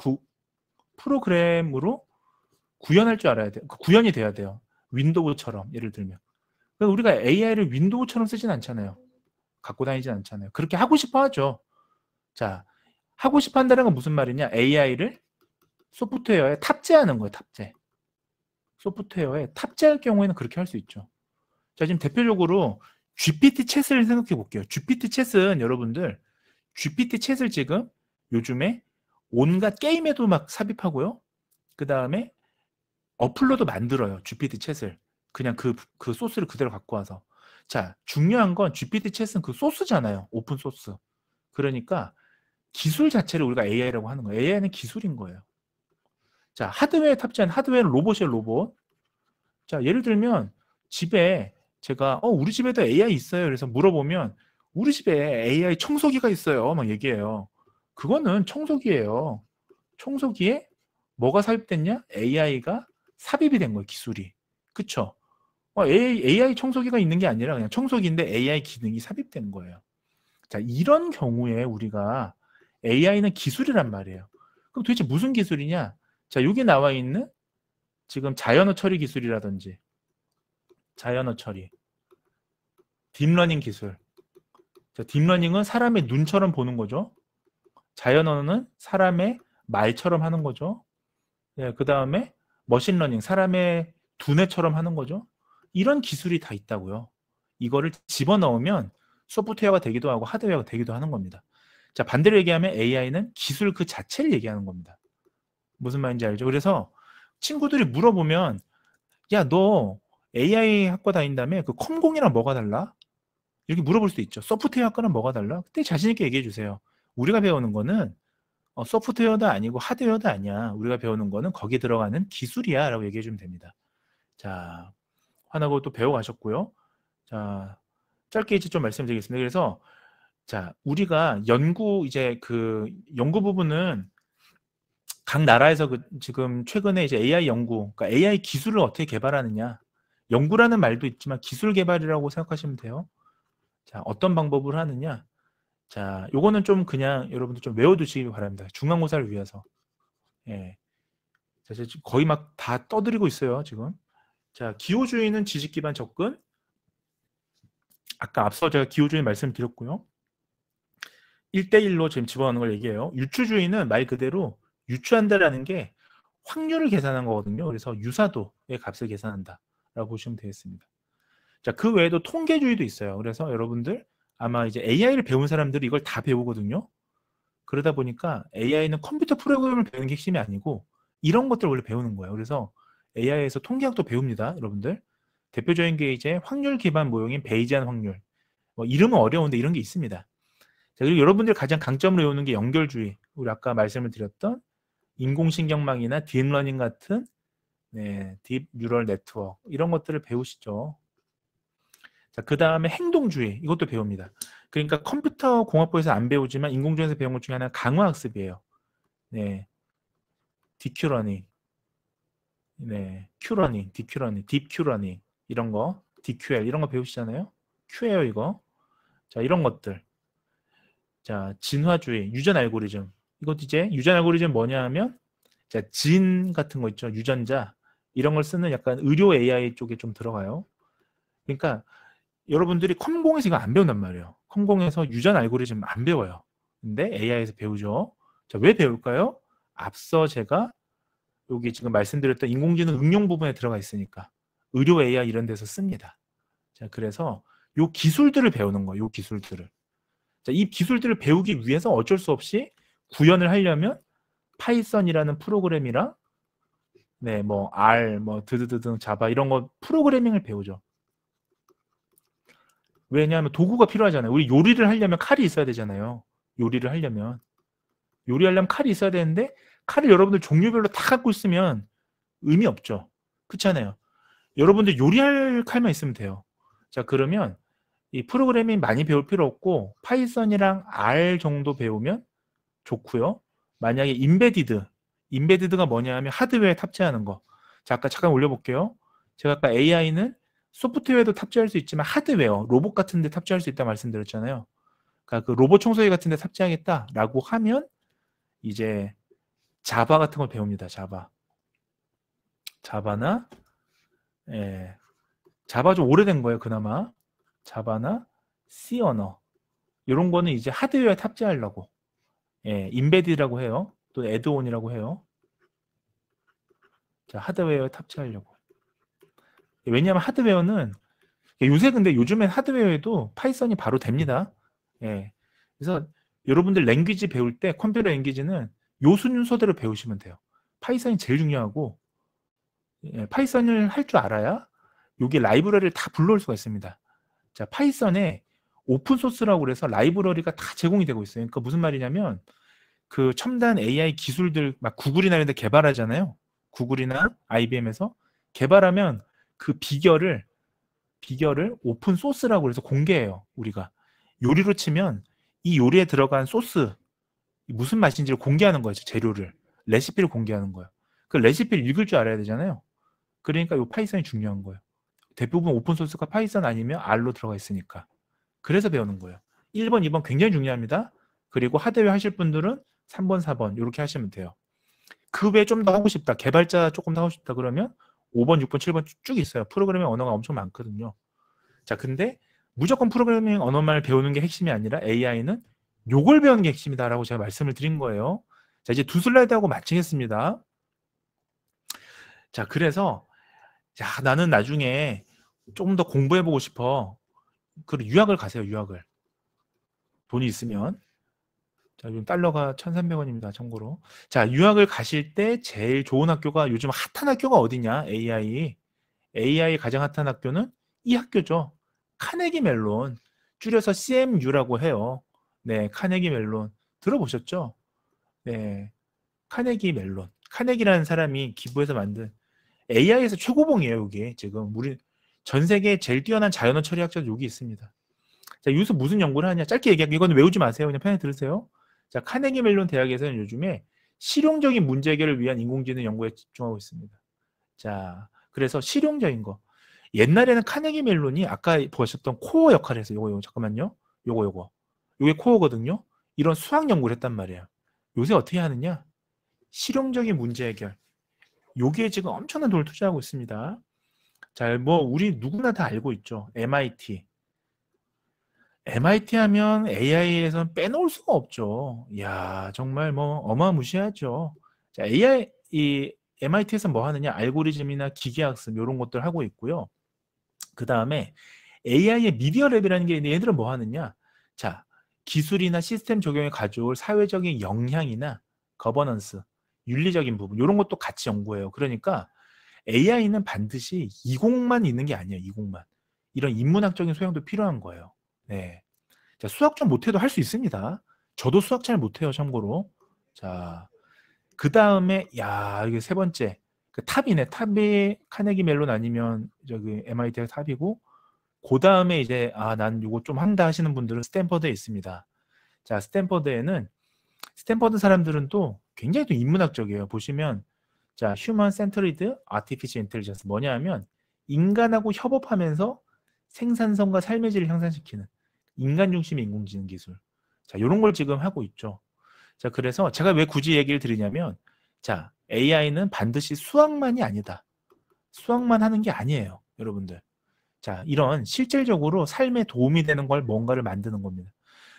구현할 줄 알아야 돼요. 구현이 돼야 돼요. 윈도우처럼, 예를 들면. 우리가 AI를 윈도우처럼 쓰진 않잖아요. 갖고 다니진 않잖아요. 그렇게 하고 싶어 하죠. 자, 하고 싶어 한다는 건 무슨 말이냐? AI를 소프트웨어에 탑재하는 거예요. 탑재. 소프트웨어에 탑재할 경우에는 그렇게 할 수 있죠. 자, 지금 대표적으로 GPT 챗을 생각해 볼게요. GPT 챗은 여러분들 GPT 챗을 지금 요즘에 온갖 게임에도 막 삽입하고요. 그 다음에 어플로도 만들어요. GPT 챗을. 그냥 그 소스를 그대로 갖고 와서. 자, 중요한 건 GPT 챗은 그 소스잖아요. 오픈 소스. 그러니까 기술 자체를 우리가 AI라고 하는 거예요. AI는 기술인 거예요. 자, 하드웨어에 탑재한 하드웨어는 로봇이에요, 로봇. 자, 예를 들면 집에 제가 우리 집에도 AI 있어요. 그래서 물어보면 우리 집에 AI 청소기가 있어요. 막 얘기해요. 그거는 청소기예요. 청소기에 뭐가 삽입됐냐? AI가 삽입이 된 거예요, 기술이. 그쵸? AI 청소기가 있는 게 아니라 그냥 청소기인데 AI 기능이 삽입된 거예요. 자, 이런 경우에 우리가 AI는 기술이란 말이에요. 그럼 도대체 무슨 기술이냐? 자, 여기 나와 있는 지금 자연어 처리 기술이라든지 자연어 처리, 딥러닝 기술. 자, 딥러닝은 사람의 눈처럼 보는 거죠. 자연어는 사람의 말처럼 하는 거죠. 예, 그 다음에 머신러닝, 사람의 두뇌처럼 하는 거죠. 이런 기술이 다 있다고요. 이거를 집어넣으면 소프트웨어가 되기도 하고 하드웨어가 되기도 하는 겁니다. 자, 반대로 얘기하면 AI는 기술 그 자체를 얘기하는 겁니다. 무슨 말인지 알죠? 그래서 친구들이 물어보면 야, 너 AI 학과 다닌다며 그 컴공이랑 뭐가 달라? 이렇게 물어볼 수 있죠. 소프트웨어 학과는 뭐가 달라? 그때 자신 있게 얘기해 주세요. 우리가 배우는 거는 소프트웨어도 아니고 하드웨어도 아니야. 우리가 배우는 거는 거기에 들어가는 기술이야 라고 얘기해 주면 됩니다. 자, 화나고 또 배워가셨고요. 자, 짧게 이제 좀 말씀드리겠습니다. 그래서 자, 우리가 이제 그 연구 부분은 각 나라에서 지금 최근에 이제 AI 연구, 그러니까 AI 기술을 어떻게 개발하느냐. 연구라는 말도 있지만 기술 개발이라고 생각하시면 돼요. 자, 어떤 방법으로 하느냐. 자, 요거는 좀 그냥 여러분들 좀 외워두시기 바랍니다. 중간고사를 위해서. 예. 자, 지금 거의 막 다 떠들이고 있어요, 지금. 자, 기호주의는 지식 기반 접근. 아까 앞서 제가 기호주의 말씀드렸고요. 1대1로 지금 집어넣는 걸 얘기해요. 유추주의는 말 그대로 유추한다라는 게 확률을 계산한 거거든요. 그래서 유사도의 값을 계산한다 라고 보시면 되겠습니다. 자, 그 외에도 통계주의도 있어요. 그래서 여러분들 아마 이제 AI를 배운 사람들이 이걸 다 배우거든요. 그러다 보니까 AI는 컴퓨터 프로그램을 배우는 게 핵심이 아니고 이런 것들을 원래 배우는 거예요. 그래서 AI에서 통계학도 배웁니다. 여러분들. 대표적인 게 이제 확률 기반 모형인 베이지안 확률. 뭐 이름은 어려운데 이런 게 있습니다. 자, 그리고 여러분들 가장 강점으로 외우는 게 연결주의. 우리 아까 말씀을 드렸던 인공신경망이나 딥러닝 같은 딥 뉴럴 네트워크 이런 것들을 배우시죠. 자, 그 다음에 행동주의 이것도 배웁니다. 그러니까 컴퓨터 공학부에서 안 배우지만 인공지능에서 배운 것 중에 하나는 강화학습이에요. 네, DQ러닝, 네, Q러닝, DQ러닝, 딥Q러닝 이런 거, DQL 이런 거 배우시잖아요. Q예요 이거. 자, 이런 것들. 자, 진화주의, 유전 알고리즘. 이것도 이제 유전 알고리즘 뭐냐 하면 자, 진 같은 거 있죠. 유전자 이런 걸 쓰는 약간 의료 AI 쪽에 좀 들어가요. 그러니까 여러분들이 컴공에서 이거 안 배운단 말이에요. 컴공에서 유전 알고리즘 안 배워요. 근데 AI에서 배우죠. 자, 왜 배울까요? 앞서 제가 여기 지금 말씀드렸던 인공지능 응용 부분에 들어가 있으니까 의료 AI 이런 데서 씁니다. 자, 그래서 요 기술들을 배우는 거예요. 요 기술들을. 자, 이 기술들을 배우기 위해서 어쩔 수 없이 구현을 하려면 파이썬이라는 프로그램이랑 네, 뭐 R, 뭐 드드드등 자바 이런 거 프로그래밍을 배우죠. 왜냐하면 도구가 필요하잖아요. 우리 요리를 하려면 칼이 있어야 되잖아요. 요리를 하려면 칼이 있어야 되는데 칼을 여러분들 종류별로 다 갖고 있으면 의미 없죠. 그렇잖아요. 여러분들 요리할 칼만 있으면 돼요. 자, 그러면 이 프로그래밍 많이 배울 필요 없고 파이썬이랑 R 정도 배우면 좋고요. 만약에 인베디드가 뭐냐 하면 하드웨어에 탑재하는 거. 자, 아까 잠깐 올려볼게요. 제가 아까 AI는 소프트웨어도 탑재할 수 있지만 하드웨어, 로봇 같은 데 탑재할 수 있다 말씀드렸잖아요. 그러니까 그 로봇 청소기 같은 데 탑재하겠다라고 하면 이제 자바 같은 걸 배웁니다. 자바나 자바 좀 오래된 거예요. 그나마 자바나 C 언어 이런 거는 이제 하드웨어에 탑재하려고 인베디라고 해요. 또 애드온이라고 해요. 자, 하드웨어에 탑재하려고. 왜냐하면 하드웨어는 요새 근데 요즘엔 하드웨어에도 파이썬이 바로 됩니다. 그래서 여러분들 랭귀지 배울 때 컴퓨터 랭귀지는 요 순서대로 배우시면 돼요. 파이썬이 제일 중요하고 파이썬을 할 줄 알아야 여기 라이브러리를 다 불러올 수가 있습니다. 자, 파이썬에 오픈소스라고 그래서 라이브러리가 다 제공이 되고 있어요. 그러니까 무슨 말이냐면 그 첨단 AI 기술들 막 구글이나 이런 데 개발하잖아요. 구글이나 IBM에서 개발하면 그 비결을 오픈소스라고 해서 공개해요. 우리가 요리로 치면 이 요리에 들어간 소스 무슨 맛인지를 공개하는 거죠. 재료를 레시피를 공개하는 거예요. 그 레시피를 읽을 줄 알아야 되잖아요. 그러니까 이 파이썬이 중요한 거예요. 대부분 오픈소스가 파이썬 아니면 R로 들어가 있으니까. 그래서 배우는 거예요. 1번, 2번 굉장히 중요합니다. 그리고 하드웨어 하실 분들은 3번, 4번 이렇게 하시면 돼요. 그 외에 좀 더 하고 싶다. 개발자 조금 더 하고 싶다 그러면 5번, 6번, 7번 쭉 있어요. 프로그래밍 언어가 엄청 많거든요. 자, 근데 무조건 프로그래밍 언어만 배우는 게 핵심이 아니라 AI는 요걸 배우는 게 핵심이다라고 제가 말씀을 드린 거예요. 자, 이제 두 슬라이드하고 마치겠습니다. 자, 그래서 나는 나중에 조금 더 공부해보고 싶어. 그리고 유학을 가세요. 유학을. 돈이 있으면. 자, 요즘 달러가 1,300원입니다. 참고로. 자, 유학을 가실 때 제일 좋은 학교가 요즘 핫한 학교가 어디냐? AI 가장 핫한 학교는 이 학교죠. 카네기 멜론. 줄여서 CMU라고 해요. 네, 카네기 멜론. 들어보셨죠? 네. 카네기 멜론. 카네기라는 사람이 기부해서 만든 AI에서 최고봉이에요, 여기. 지금 우리 전 세계 제일 뛰어난 자연어 처리학자도 여기 있습니다. 자, 여기서 무슨 연구를 하냐? 짧게 얘기하면 이거는 외우지 마세요. 그냥 편하게 들으세요. 자, 카네기 멜론 대학에서는 요즘에 실용적인 문제 해결을 위한 인공지능 연구에 집중하고 있습니다. 자, 그래서 실용적인 거. 옛날에는 카네기 멜론이 아까 보셨던 코어 역할을 해서 요거 잠깐만요. 요게 코어거든요. 이런 수학 연구를 했단 말이에요. 요새 어떻게 하느냐? 실용적인 문제 해결. 요게 지금 엄청난 돈을 투자하고 있습니다. 자, 뭐 우리 누구나 다 알고 있죠. MIT 하면 AI에서는 빼놓을 수가 없죠. 이야, 정말 뭐 어마무시하죠. 자, 이 MIT에서 뭐 하느냐? 알고리즘이나 기계학습 이런 것들 하고 있고요. 그 다음에 AI의 미디어 랩이라는 게 있는데 얘들은 뭐 하느냐? 자, 기술이나 시스템 적용에 가져올 사회적인 영향이나 거버넌스, 윤리적인 부분 이런 것도 같이 연구해요. 그러니까 AI는 반드시 이공만 있는 게 아니에요. 이공만. 이런 인문학적인 소양도 필요한 거예요. 네. 자, 수학 좀 못해도 할 수 있습니다. 저도 수학 잘 못해요, 참고로. 자, 그 다음에 이게 세 번째 그 탑이네. 탑이 카네기 멜론 아니면 저기 MIT가 탑이고, 그 다음에 이제 난 이거 좀 한다 하시는 분들은 스탠퍼드에 있습니다. 자, 스탠퍼드 사람들은 또 굉장히 또 인문학적이에요. 보시면 자, 휴먼 센터리드 아티피셜 인텔리전스 뭐냐 하면 인간하고 협업하면서 생산성과 삶의 질을 향상시키는 인간 중심의 인공지능 기술. 자, 이런 걸 지금 하고 있죠. 자, 그래서 제가 왜 굳이 얘기를 드리냐면, 자, AI는 반드시 수학만이 아니다. 수학만 하는 게 아니에요, 여러분들. 자, 이런 실질적으로 삶에 도움이 되는 걸 뭔가를 만드는 겁니다.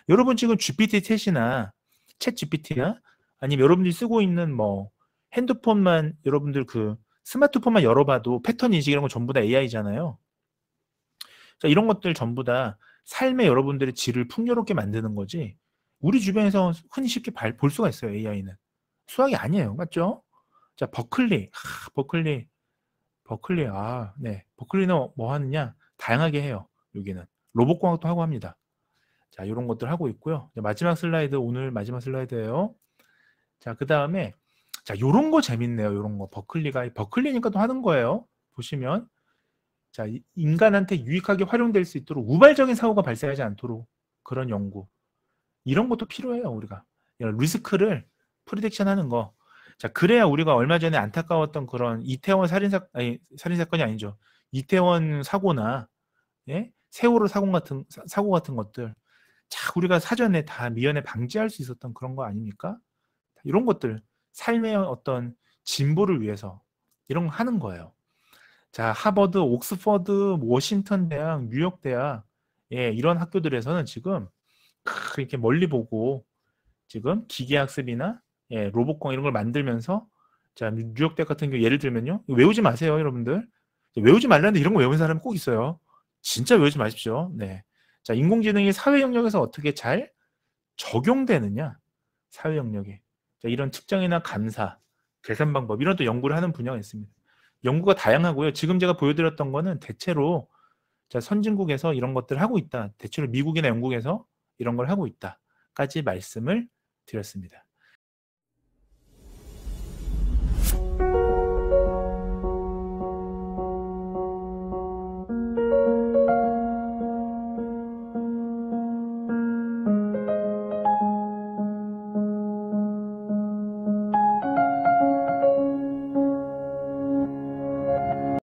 여러분 지금 GPT-10이나 챗 GPT나 아니면 여러분들이 쓰고 있는 뭐 핸드폰만, 여러분들 그 스마트폰만 열어봐도 패턴 인식 이런 거 전부 다 AI잖아요. 자, 이런 것들 전부 다 삶의 여러분들의 질을 풍요롭게 만드는 거지, 우리 주변에서 흔히 쉽게 볼 수가 있어요. AI는 수학이 아니에요. 맞죠? 자, 버클리. 네. 버클리는 뭐 하느냐? 다양하게 해요. 여기는 로봇공학도 하고 합니다. 자, 이런 것들 하고 있고요. 마지막 슬라이드, 오늘 마지막 슬라이드예요. 자, 그 다음에 자, 요런 거 재밌네요. 요런 거. 버클리니까 또 하는 거예요. 보시면 자, 인간한테 유익하게 활용될 수 있도록 우발적인 사고가 발생하지 않도록 그런 연구. 이런 것도 필요해요, 우리가. 이런 리스크를 프리딕션 하는 거. 자, 그래야 우리가 얼마 전에 안타까웠던 그런 이태원 살인사건이 아니죠. 이태원 사고나, 예? 세월호 사고 같은 것들. 자, 우리가 사전에 다 미연에 방지할 수 있었던 그런 거 아닙니까? 이런 것들, 삶의 어떤 진보를 위해서 이런 거 하는 거예요. 자, 하버드, 옥스퍼드, 워싱턴 대학, 뉴욕 대학, 예, 이런 학교들에서는 지금 이렇게 멀리 보고 지금 기계학습이나 예, 로봇공 이런 걸 만들면서, 자, 뉴욕 대학 같은 경우 예를 들면요, 외우지 마세요, 여러분들. 외우지 말라는데 이런 거 외운 사람이 꼭 있어요. 진짜 외우지 마십시오. 네. 자, 인공지능이 사회 영역에서 어떻게 잘 적용되느냐, 사회 영역에. 자, 이런 측정이나 감사, 계산 방법 이런 또 연구를 하는 분야가 있습니다. 연구가 다양하고요. 지금 제가 보여드렸던 거는 대체로, 자, 선진국에서 이런 것들을 하고 있다. 대체로 미국이나 영국에서 이런 걸 하고 있다까지 말씀을 드렸습니다.